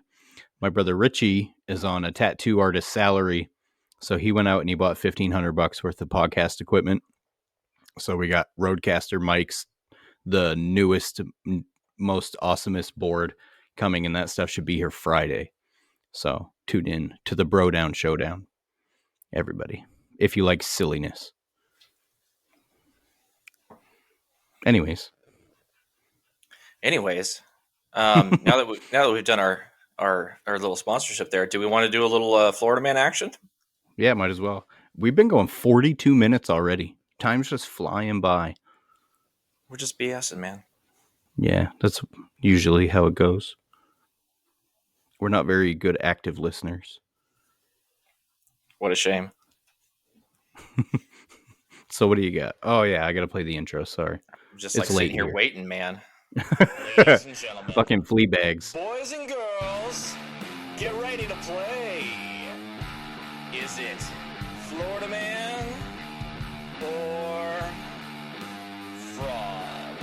My brother Richie is on a tattoo artist salary, so he went out and he bought $1,500 worth of podcast equipment. So we got Rodecaster mics, the newest, most awesomest board coming, and that stuff should be here Friday. So tune in to the Bro Down Showdown, everybody, if you like silliness. Anyways, now that we've done our little sponsorship there, do we want to do a little Florida Man action? Yeah, might as well. We've been going 42 minutes already. Time's just flying by. We're just BSing, man. Yeah, that's usually how it goes. We're not very good active listeners. What a shame. So what do you got? Oh, yeah, I got to play the intro. Sorry. I'm just like sitting here waiting, man. Ladies and gentlemen, Fucking flea bags. boys and girls, get ready to play. Is it Florida Man or fraud?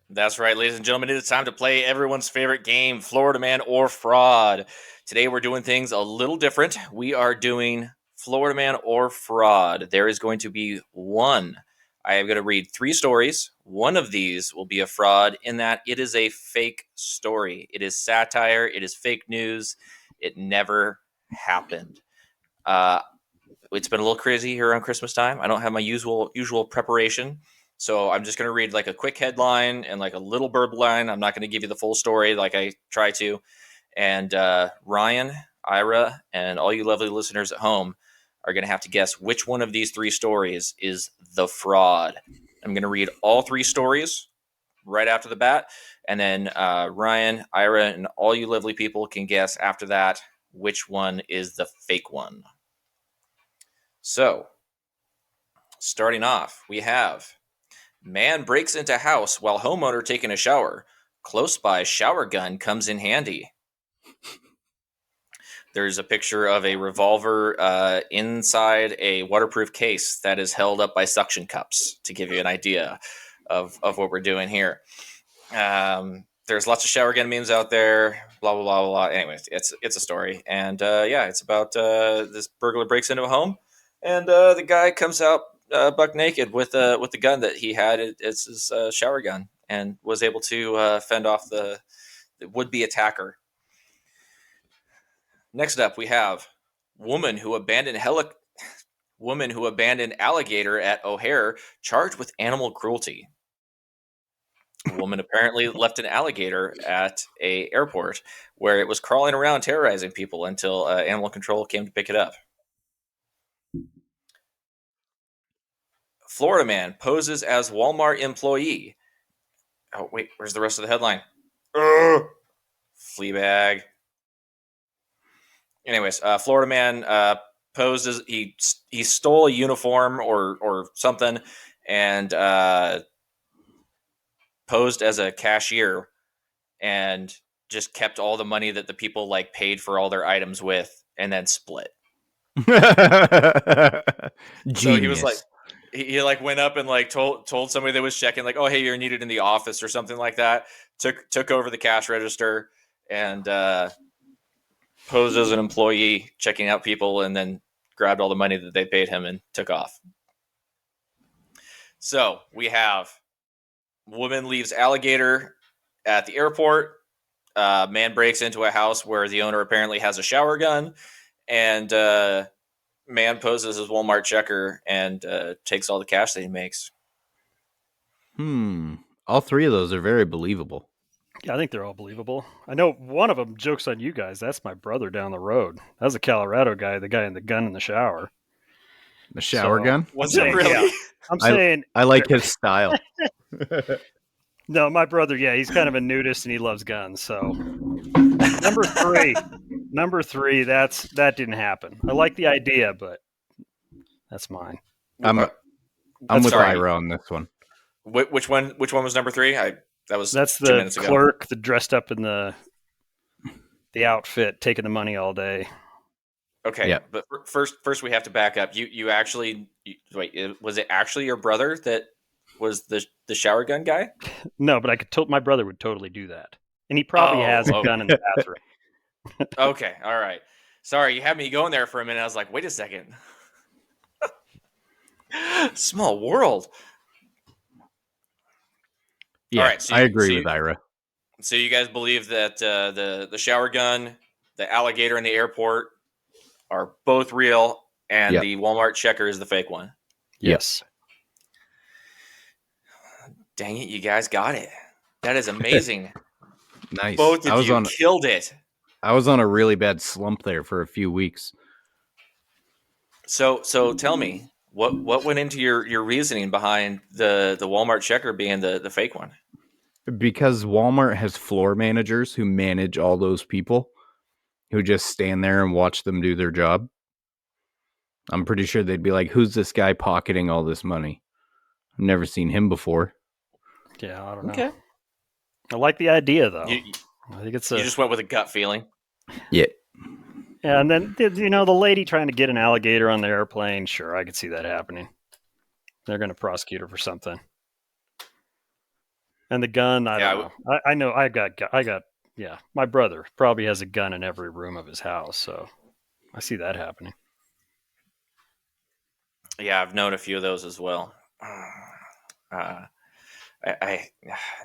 That's right, ladies and gentlemen. It is time to play everyone's favorite game, Florida Man or Fraud. Today we're doing things a little different. We are doing Florida Man or Fraud. There is going to be one. I am going to read 3 stories. One of these will be a fraud in that it is a fake story. It is satire. It is fake news. It never happened. It's been a little crazy here around Christmas time. I don't have my usual preparation. So I'm just going to read like a quick headline and like a little blurb line. I'm not going to give you the full story like I try to. And Ryan, Ira, and all you lovely listeners at home are going to have to guess which one of these 3 stories is the fraud. I'm going to read all 3 stories right after the bat. And then Ryan, Ira, and all you lovely people can guess after that which one is the fake one. So, starting off, we have... Man breaks into house while homeowner taking a shower. Close by shower gun comes in handy. There's a picture of a revolver inside a waterproof case that is held up by suction cups to give you an idea of what we're doing here. There's lots of shower gun memes out there. Blah blah blah blah. Anyways, it's a story, and it's about this burglar breaks into a home, and the guy comes out buck naked with the gun that he had. It's his shower gun, and was able to fend off the would-be attacker. Next up, we have woman who abandoned alligator at O'Hare charged with animal cruelty. A woman apparently left an alligator at a airport where it was crawling around terrorizing people until animal control came to pick it up. Florida man poses as Walmart employee. Oh, wait, where's the rest of the headline? Fleabag. Anyways, Florida man posed as he stole a uniform or something and posed as a cashier and just kept all the money that the people like paid for all their items with and then split. So he was like, Genius. he like went up and like told somebody that was checking like, oh hey, you're needed in the office or something like that. Took over the cash register and posed as an employee checking out people and then grabbed all the money that they paid him and took off. So we have woman leaves alligator at the airport. Man breaks into a house where the owner apparently has a shower gun, and man poses as Walmart checker and takes all the cash that he makes. All three of those are very believable. Yeah, I think they're all believable. I know one of them jokes on you guys. That's my brother down the road. That was a Colorado guy, the guy in the gun in the shower. The shower So- gun? Was I'm it saying, really? yeah. I'm saying I like his style. no. My brother, yeah, he's kind of a nudist and he loves guns. So number three, that didn't happen. I like the idea, but that's mine. I'm That's with sorry. Ira on this one. Which one was number 3? That's 2 the minutes ago. clerk that dressed up in the outfit, taking the money all day. Okay, Yeah. but first we have to back up. You actually wait. Was it actually your brother that was the shower gun guy? No, but I could. My brother would totally do that, and he probably has a gun in the bathroom. Okay, all right. Sorry, you had me going there for a minute. I was like, wait a second. Small world. Yeah, All right, so I agree with Ira. So you guys believe that the shower gun, the alligator in the airport are both real, and Yep. the Walmart checker is the fake one. Yes. Dang it, you guys got it. That is amazing. Nice. Both of you killed it. I was on a really bad slump there for a few weeks. So tell me, what went into your reasoning behind the Walmart checker being the fake one? Because Walmart has floor managers who manage all those people who just stand there and watch them do their job. I'm pretty sure they'd be like, who's this guy pocketing all this money? I've never seen him before. Yeah, I don't know. Okay. I like the idea though. You I think it's just went with a gut feeling. Yeah. Yeah, and then the lady trying to get an alligator on the airplane. Sure, I could see that happening. They're going to prosecute her for something. And the gun, I don't know. I know I got. Yeah, my brother probably has a gun in every room of his house, so I see that happening. Yeah, I've known a few of those as well. I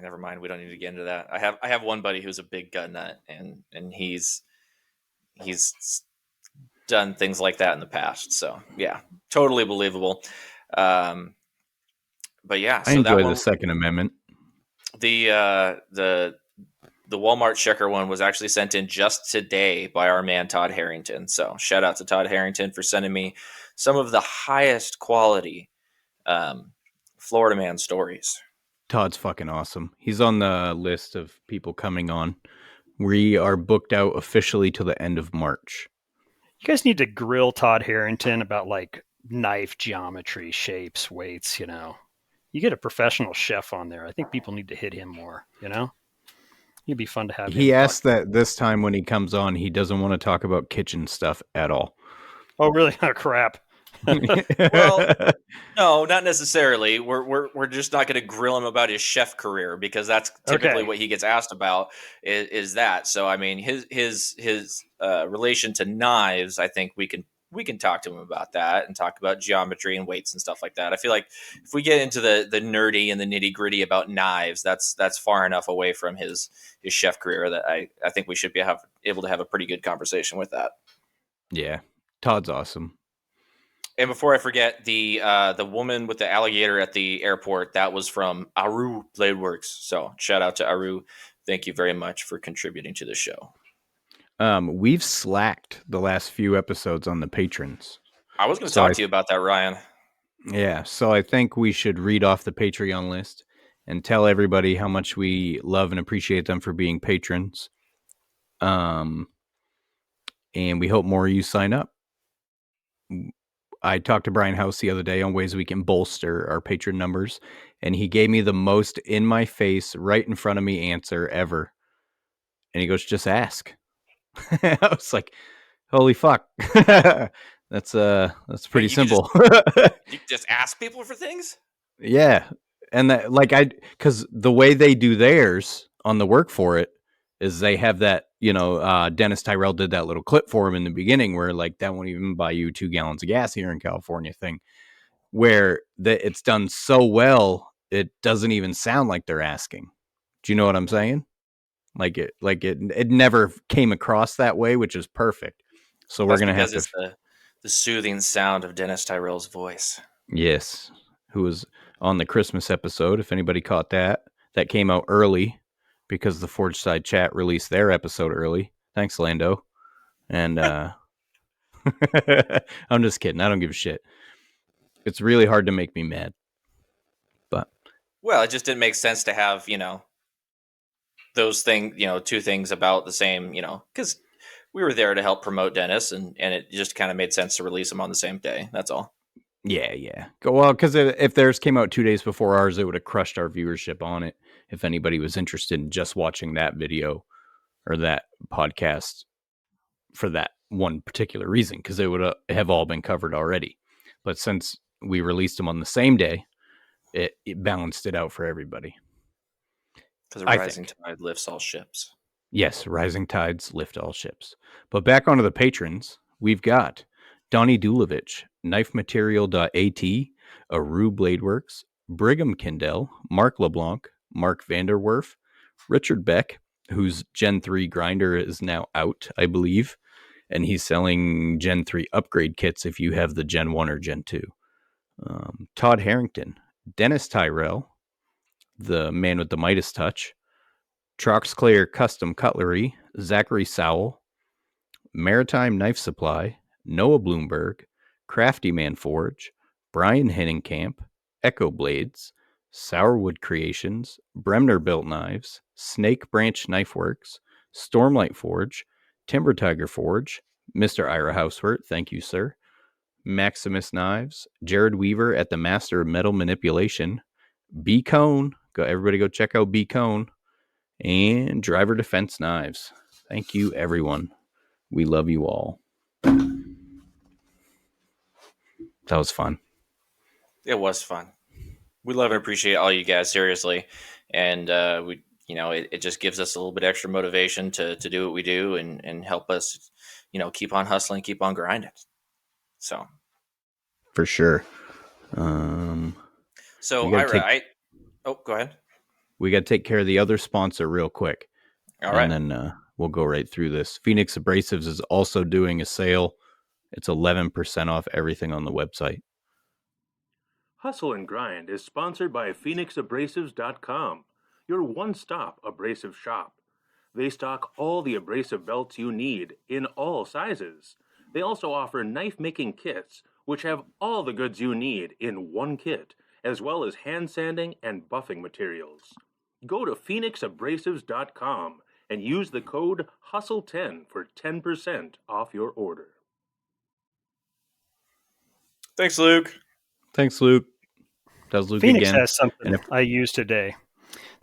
never mind. We don't need to get into that. I have one buddy who's a big gun nut, and he's done things like that in the past. So yeah, totally believable. But yeah, so I enjoy that one, the Second Amendment. The Walmart checker one was actually sent in just today by our man Todd Harrington. So shout out to Todd Harrington for sending me some of the highest quality Florida man stories. Todd's fucking awesome. He's on the list of people coming on. We are booked out officially till the end of March. You guys need to grill Todd Harrington about like knife geometry, shapes, weights. You get a professional chef on there. I think people need to hit him more. It'd be fun to have. He asked that this time when he comes on, he doesn't want to talk about kitchen stuff at all. Oh, really? Oh, crap. Well, no, not necessarily. We're just not going to grill him about his chef career because that's typically what he gets asked about is that. So I mean, his relation to knives, I think we can talk to him about that and talk about geometry and weights and stuff like that. I feel like if we get into the nerdy and the nitty gritty about knives, that's far enough away from his chef career that I think we should be able to have a pretty good conversation with that. Yeah, Todd's awesome. And before I forget, the woman with the alligator at the airport, that was from Aru Bladeworks. So shout out to Aru. Thank you very much for contributing to the show. We've slacked the last few episodes on the patrons. I was going to talk to you about that, Ryan. Yeah, so I think we should read off the Patreon list. and tell everybody how much we love and appreciate them for being patrons. And we hope more of you sign up. I talked to Brian House the other day on ways we can bolster our patron numbers, and he gave me the most in my face, right in front of me answer ever. And he goes, just ask. I was like, holy fuck. That's pretty simple. You just ask people for things? Yeah. And that, like, because the way they do theirs on the Work For It is they have that, Dennis Tyrell did that little clip for him in the beginning where, like, that won't even buy you 2 gallons of gas here in California thing, where it's done so well, it doesn't even sound like they're asking. Do you know what I'm saying? It never came across that way, which is perfect. So we're going to have to. It's the soothing sound of Dennis Tyrell's voice. Yes. Who was on the Christmas episode. If anybody caught that came out early because the Forge Side chat released their episode early. Thanks, Lando. And I'm just kidding. I don't give a shit. It's really hard to make me mad. But well, it just didn't make sense to have, those things, 2 things about the same, because we were there to help promote Dennis, and it just kind of made sense to release them on the same day. That's all. Yeah. Well, because if theirs came out 2 days before ours, it would have crushed our viewership on it. If anybody was interested in just watching that video or that podcast for that one particular reason, because it would have all been covered already. But since we released them on the same day, it balanced it out for everybody. Because a rising tide lifts all ships. Yes, rising tides lift all ships. But back onto the patrons, we've got Donnie Dulovich, KnifeMaterial.at, Aru Bladeworks, Brigham Kindell, Mark LeBlanc, Mark Vanderwerf, Richard Beck, whose Gen 3 grinder is now out, I believe, and he's selling Gen 3 upgrade kits if you have the Gen 1 or Gen 2. Todd Harrington, Dennis Tyrell, the man with the Midas touch, Troxclair Custom Cutlery, Zachary Sowell, Maritime Knife Supply, Noah Bloomberg, Crafty Man Forge, Brian Henningkamp, Echo Blades, Sourwood Creations, Bremner Built Knives, Snake Branch Knife Works, Stormlight Forge, Timber Tiger Forge, Mr. Ira Houseweart, thank you, sir, Maximus Knives, Jared Weaver at the Master of Metal Manipulation, B Cone, everybody go check out B Cone, and Driver Defense Knives. Thank you, everyone. We love you all. That was fun. It was fun. We love and appreciate all you guys, seriously. And it just gives us a little bit extra motivation to do what we do and help us, keep on hustling, keep on grinding. So for sure. So Ira, go ahead. We got to take care of the other sponsor real quick. All right. And then we'll go right through this. Phoenix Abrasives is also doing a sale. It's 11% off everything on the website. Hustle and Grind is sponsored by PhoenixAbrasives.com, your one-stop abrasive shop. They stock all the abrasive belts you need in all sizes. They also offer knife-making kits, which have all the goods you need in one kit, as well as hand sanding and buffing materials. Go to PhoenixAbrasives.com and use the code HUSTLE10 for 10% off your order. Thanks, Luke. That was Luke Phoenix again. has something I used today.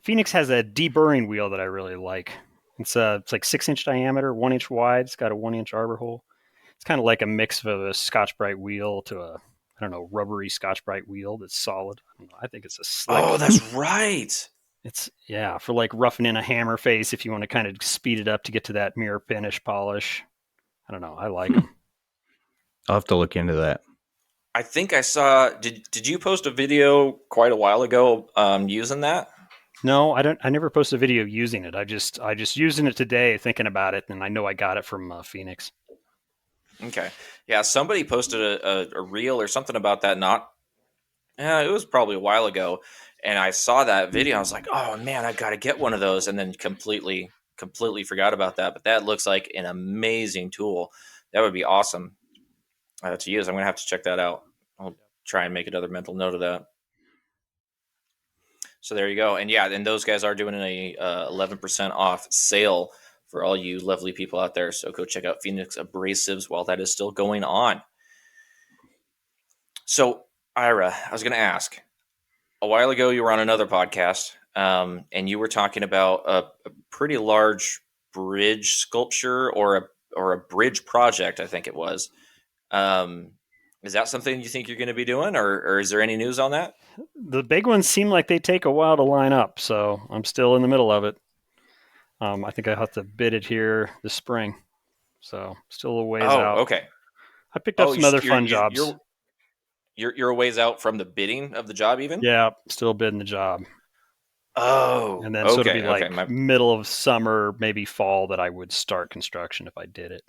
Phoenix has a deburring wheel that I really like. It's like 6-inch diameter, 1-inch wide. It's got a 1-inch arbor hole. It's kind of like a mix of a Scotch-Brite wheel to a, rubbery Scotch-Brite wheel that's solid. I think it's a slick. Oh, that's right. It's, for like roughing in a hammer face if you want to kind of speed it up to get to that mirror finish polish. I don't know. I like them. I'll have to look into that. I think I saw. Did you post a video quite a while ago using that? No, I don't. I never posted a video using it. I just using it today, thinking about it, and I know I got it from Phoenix. Okay, yeah. Somebody posted a reel or something about that. It was probably a while ago, and I saw that video. I was like, oh man, I got to get one of those, and then completely forgot about that. But that looks like an amazing tool. That would be awesome to use. I'm gonna have to check that out. I'll try and make another mental note of that. So there you go. And yeah, and those guys are doing a 11% off sale for all you lovely people out there. So go check out Phoenix Abrasives while that is still going on. So Ira, I was going to ask, a while ago you were on another podcast, and you were talking about a pretty large bridge sculpture or a bridge project, I think it was. Is that something you think you're going to be doing, or is there any news on that? The big ones seem like they take a while to line up, so I'm still in the middle of it. I think I have to bid it here this spring, so still a ways out. Okay. I picked up some other fun jobs. You're a ways out from the bidding of the job, even. Yeah, still bidding the job. Oh, and then so it'll be like middle of summer, maybe fall, that I would start construction if I did it.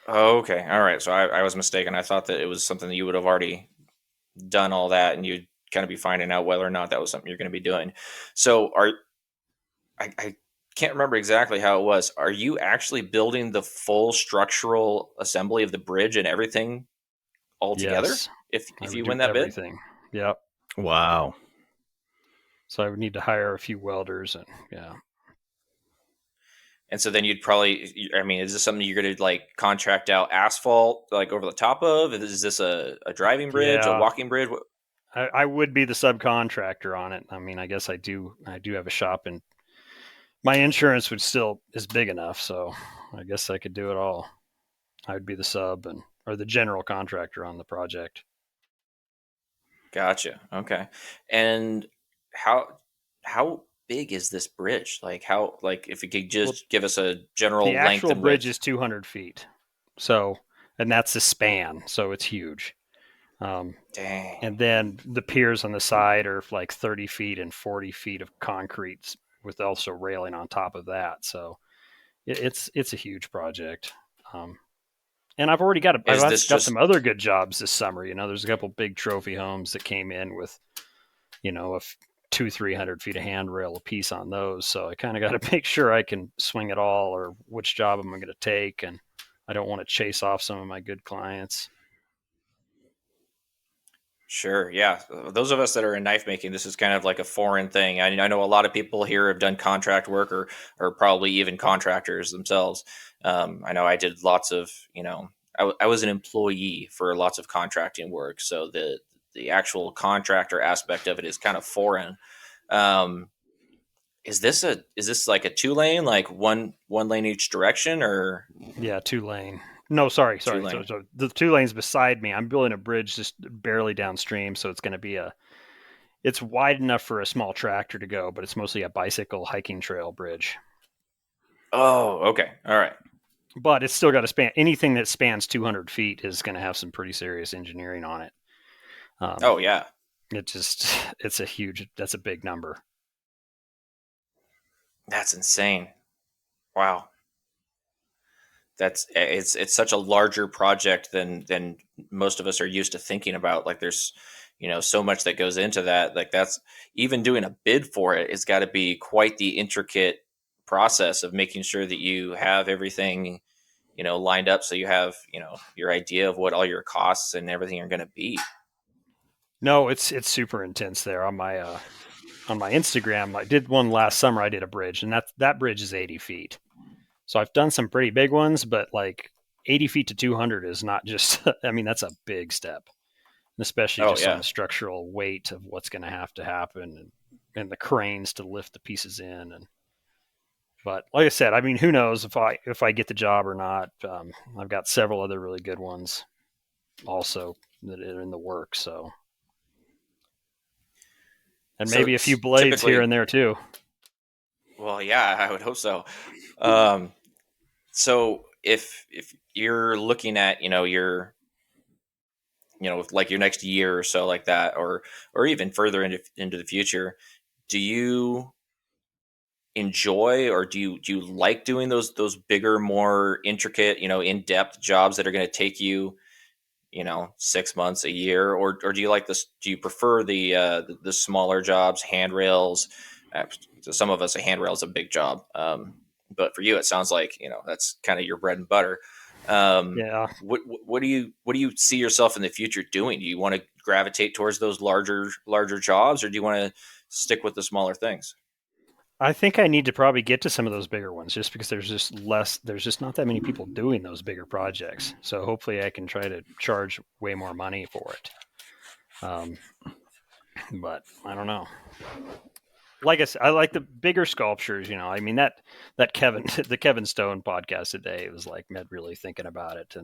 Okay, all right. So I was mistaken. I thought that it was something that you would have already done all that, and you'd kind of be finding out whether or not that was something you're going to be doing. So I can't remember exactly how it was. Are you actually building the full structural assembly of the bridge and everything all together? Yes. If you win that everything. Bid? Yep. Wow. So I would need to hire a few welders, and yeah. And so then you'd probably, I mean, is this something you're going to like contract out asphalt like over the top of? Is this a driving bridge, a walking bridge? I would be the subcontractor on it. I mean, I guess I do have a shop, and my insurance is big enough, so I guess I could do it all. I would be the sub or the general contractor on the project. Gotcha. Okay. And how big is this bridge? Like if you could just give us a general length. The actual and bridge width. is 200 feet. So, and that's the span. So it's huge. Dang. And then the piers on the side are like 30 feet and 40 feet of concrete with also railing on top of that. So it's a huge project. And I've already got some other good jobs this summer. You know, there's a couple big trophy homes that came in with, you know, 200-300 feet of handrail a piece on those. So I kind of got to make sure I can swing it all, or which job am I going to take. And I don't want to chase off some of my good clients. Sure. Yeah. Those of us that are in knife making, this is kind of like a foreign thing. I know a lot of people here have done contract work or probably even contractors themselves. I know I did lots of, I was an employee for lots of contracting work. So the actual contractor aspect of it is kind of foreign. Is this like a 2-lane, like one lane each direction, or? Yeah, 2-lane. No, sorry. So the 2 lanes beside me, I'm building a bridge just barely downstream. So it's going to be it's wide enough for a small tractor to go, but it's mostly a bicycle hiking trail bridge. Oh, okay. All right. But it's still got to span, anything that spans 200 feet is going to have some pretty serious engineering on it. Oh yeah. That's a big number. That's insane. Wow. It's such a larger project than most of us are used to thinking about. Like there's, so much that goes into that. Like that's even doing a bid for it. It's got to be quite the intricate process of making sure that you have everything, lined up. So you have, your idea of what all your costs and everything are going to be. No, it's super intense there on my Instagram. I did one last summer. I did a bridge, and that bridge is 80 feet. So I've done some pretty big ones, but like 80 feet to 200 is not just, I mean, that's a big step, and especially on the structural weight of what's going to have to happen and the cranes to lift the pieces in. But like I said, I mean, who knows if I get the job or not. I've got several other really good ones also that are in the works. So, and maybe a few blades here and there too. Well, yeah, I would hope so. So if you're looking at, your, like your next year or so like that, or even further into the future, do you enjoy, or do you like doing those bigger, more intricate, in-depth jobs that are going to take you, 6 months, a year, or do you like this? Do you prefer the smaller jobs, handrails? So some of us, a handrail is a big job. But for you, it sounds like, that's kind of your bread and butter. Yeah. What do you see yourself in the future doing? Do you want to gravitate towards those larger jobs, or do you want to stick with the smaller things? I think I need to probably get to some of those bigger ones just because there's just not that many people doing those bigger projects. So hopefully I can try to charge way more money for it. But I don't know. Like I said, I like the bigger sculptures, I mean, that the Kevin Stone podcast today was like Med really thinking about it.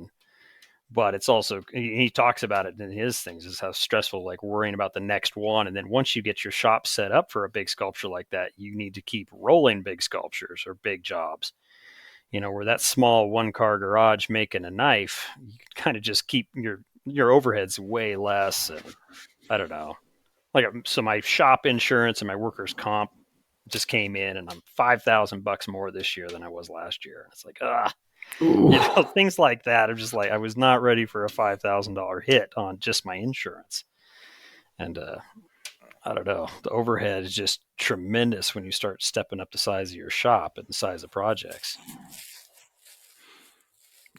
But it's also, he talks about it in his things, is how stressful, like worrying about the next one. And then once you get your shop set up for a big sculpture like that, you need to keep rolling big sculptures or big jobs, where that small 1-car garage making a knife, you kind of just keep your overheads way less. And I don't know. So my shop insurance and my workers' comp just came in, and I'm $5,000 more this year than I was last year. It's like, things like that. I'm just like, I was not ready for a $5,000 hit on just my insurance. And I don't know. The overhead is just tremendous when you start stepping up the size of your shop and the size of projects.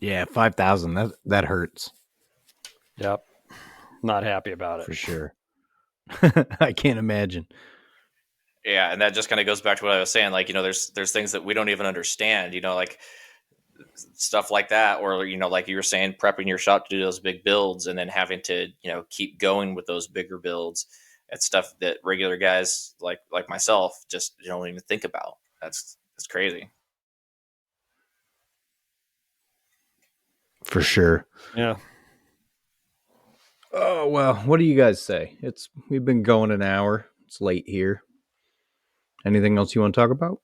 Yeah, 5,000. That hurts. Yep. Not happy about it. For sure. I can't imagine. Yeah, and that just kind of goes back to what I was saying. Like, there's things that we don't even understand. Like stuff like that, or like you were saying, prepping your shop to do those big builds, and then having to keep going with those bigger builds. It's stuff that regular guys like myself just don't even think about. That's crazy. For sure. Yeah. Oh, well, what do you guys say? We've been going an hour. It's late here. Anything else you want to talk about?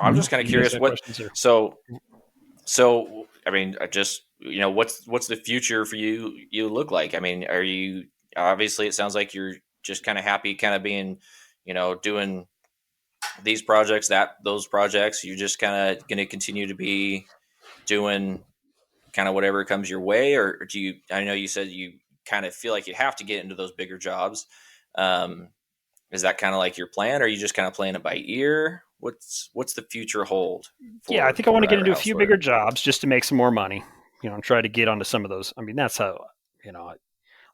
I'm just kind of curious so I mean, I just, what's the future for you look like? I mean, are you, obviously it sounds like you're just kind of happy kind of being, doing these projects, those projects. You're just kind of going to continue to be doing kind of whatever comes your way, or do you, I know you said you kind of feel like you have to get into those bigger jobs. Is that kind of like your plan, or are you just kind of playing it by ear? What's the future hold? Yeah, I think I want to get into a few bigger jobs just to make some more money, and try to get onto some of those. I mean, that's how,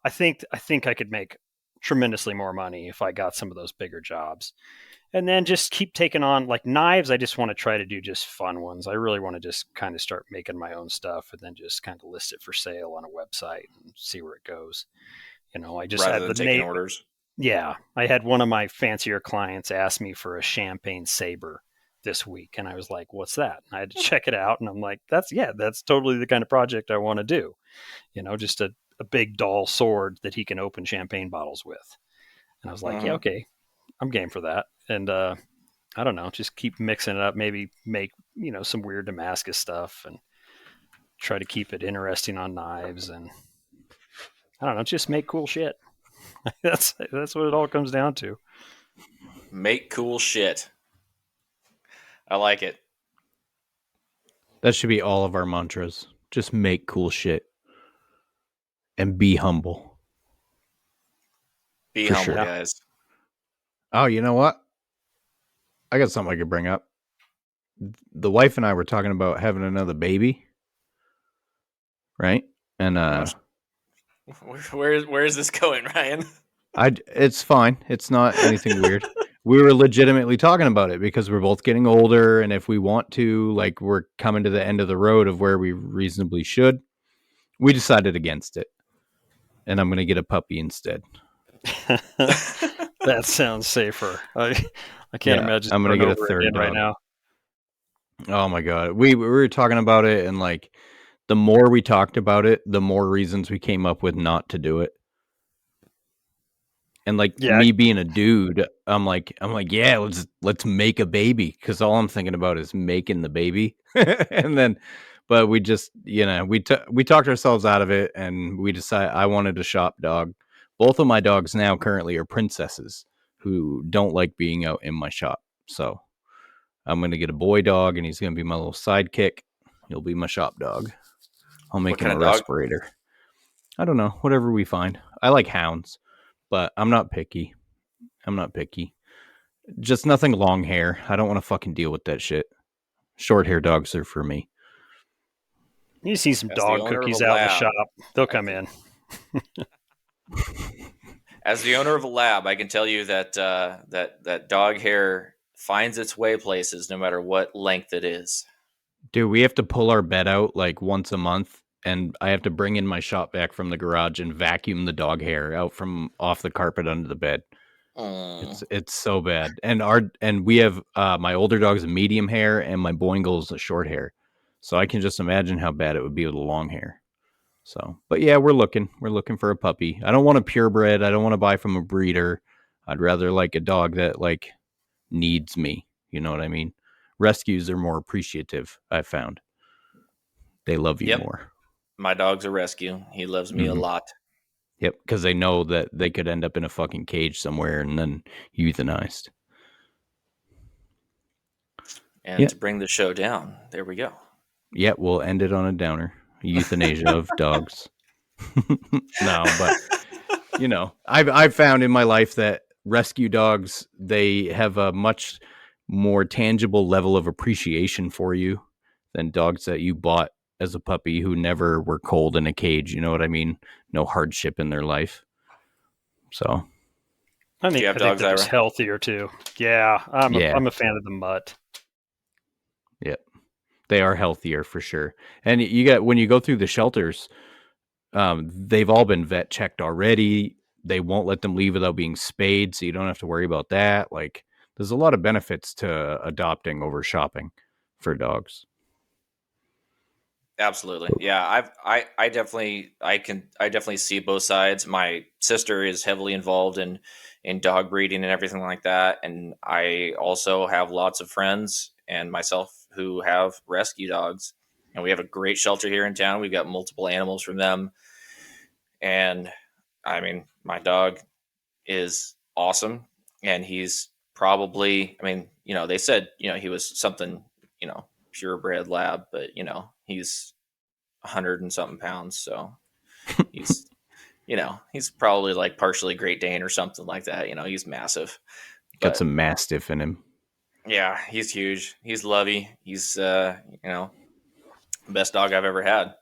I think I could make tremendously more money if I got some of those bigger jobs. And then just keep taking on, like, knives. I just want to try to do just fun ones. I really want to just kind of start making my own stuff and then just kind of list it for sale on a website and see where it goes. I just rather had than taking orders. Yeah, I had one of my fancier clients ask me for a champagne saber this week, and I was like, "What's that?" And I had to check it out, and I'm like, "That's totally the kind of project I want to do." Just a big dull sword that he can open champagne bottles with. And I was like, "Yeah, okay, I'm game for that." And I don't know, just keep mixing it up. Maybe make some weird Damascus stuff, and try to keep it interesting on knives, and I don't know, just make cool shit. That's what it all comes down to. Make cool shit. I like it. That should be all of our mantras. Just make cool shit. And be humble. Be humble, guys. Oh, you know what? I got something I could bring up. The wife and I were talking about having another baby. Right? And where is this going, Ryan? It's fine. It's not anything weird. We were legitimately talking about it because we're both getting older, and if we want to, like, we're coming to the end of the road of where we reasonably should. We decided against it, and I'm going to get a puppy instead. That sounds safer. I can't imagine. I'm going to get a third dog right now. Oh my god, we were talking about it, and like, the more we talked about it, the more reasons we came up with not to do it. And like, me being a dude, I'm like, yeah, let's make a baby, because all I'm thinking about is making the baby. And then, but we just, we talked ourselves out of it, and we decided I wanted a shop dog. Both of my dogs now currently are princesses who don't like being out in my shop. So I'm gonna get a boy dog, and he's gonna be my little sidekick. He'll be my shop dog. I'll make him a respirator. I don't know, whatever we find. I like hounds. But I'm not picky. Just nothing long hair. I don't want to fucking deal with that shit. Short hair dogs are for me. You see some As the dog owner of cookies a out in the lab, shop. They'll come in. As the owner of a lab, I can tell you that that dog hair finds its way places, no matter what length it is. Dude, we have to pull our bed out like once a month, and I have to bring in my shop vac from the garage and vacuum the dog hair out from off the carpet under the bed. It's so bad. And we have my older dog's a medium hair and my Boingle's a short hair. So I can just imagine how bad it would be with a long hair. So, but yeah, we're looking for a puppy. I don't want a purebred. I don't want to buy from a breeder. I'd rather like a dog that like needs me. You know what I mean? Rescues are more appreciative, I've found. They love you more. My dog's a rescue. He loves me a lot. Yep, because they know that they could end up in a fucking cage somewhere and then euthanized. And to bring the show down, there we go. Yeah, we'll end it on a downer. Euthanasia of dogs. No, but you know, I've found in my life that rescue dogs, they have a much more tangible level of appreciation for you than dogs that you bought as a puppy who never were cold in a cage. You know what I mean? No hardship in their life. So I think they're just healthier too. Yeah, I'm a fan of the mutt. Yep. They are healthier for sure. And when you go through the shelters, they've all been vet checked already. They won't let them leave without being spayed, so you don't have to worry about that. Like, there's a lot of benefits to adopting over shopping for dogs. Absolutely. Yeah, I definitely see both sides. My sister is heavily involved in dog breeding and everything like that, and I also have lots of friends and myself who have rescue dogs, and we have a great shelter here in town. We've got multiple animals from them, and I mean, my dog is awesome, and he's probably, I mean, you know, they said, you know, he was something, you know, purebred lab, but you know, he's 100 and something pounds, so he's, you know, he's probably like partially Great Dane or something like that. You know, he's massive. Got some Mastiff in him. Yeah, he's huge. He's lovey. He's you know, best dog I've ever had.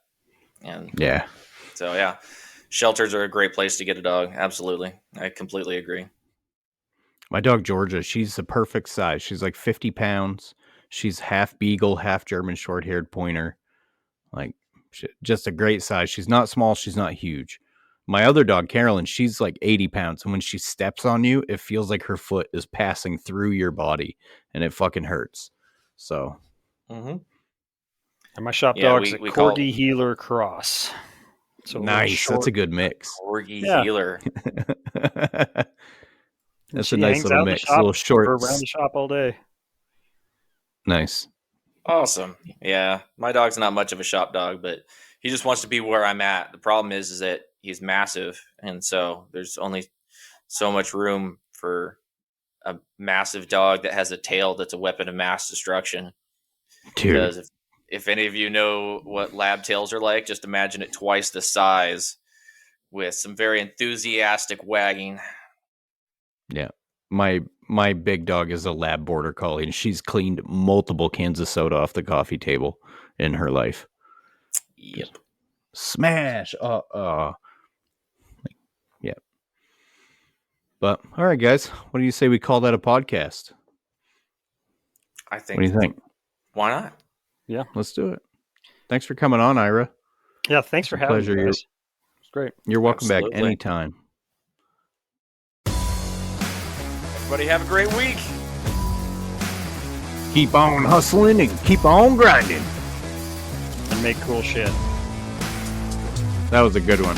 And yeah, so yeah, shelters are a great place to get a dog. Absolutely, I completely agree. My dog Georgia, she's the perfect size. She's like 50 pounds. She's half beagle, half German short-haired pointer. Like, just a great size. She's not small. She's not huge. My other dog, Carolyn, she's like 80 pounds. And when she steps on you, it feels like her foot is passing through your body and it fucking hurts. So. And my shop dog's a Corgi Healer Cross. So nice. That's a good mix. Corgi Healer. That's a nice little mix. A little short. Around the shop all day. Nice. Awesome. Yeah. My dog's not much of a shop dog, but he just wants to be where I'm at. The problem is that he's massive. And so there's only so much room for a massive dog that has a tail that's a weapon of mass destruction. Dude. Because if any of you know what lab tails are like, just imagine it twice the size with some very enthusiastic wagging. Yeah. My big dog is a lab border collie, and she's cleaned multiple cans of soda off the coffee table in her life. Yep. Smash. Yeah. But all right, guys, what do you say we call that a podcast? I think. What do you think? Why not? Yeah, let's do it. Thanks for coming on, Ira. Yeah, thanks for having me. It's great. You're welcome back anytime. Everybody have a great week. Keep on hustling and keep on grinding. And make cool shit. That was a good one.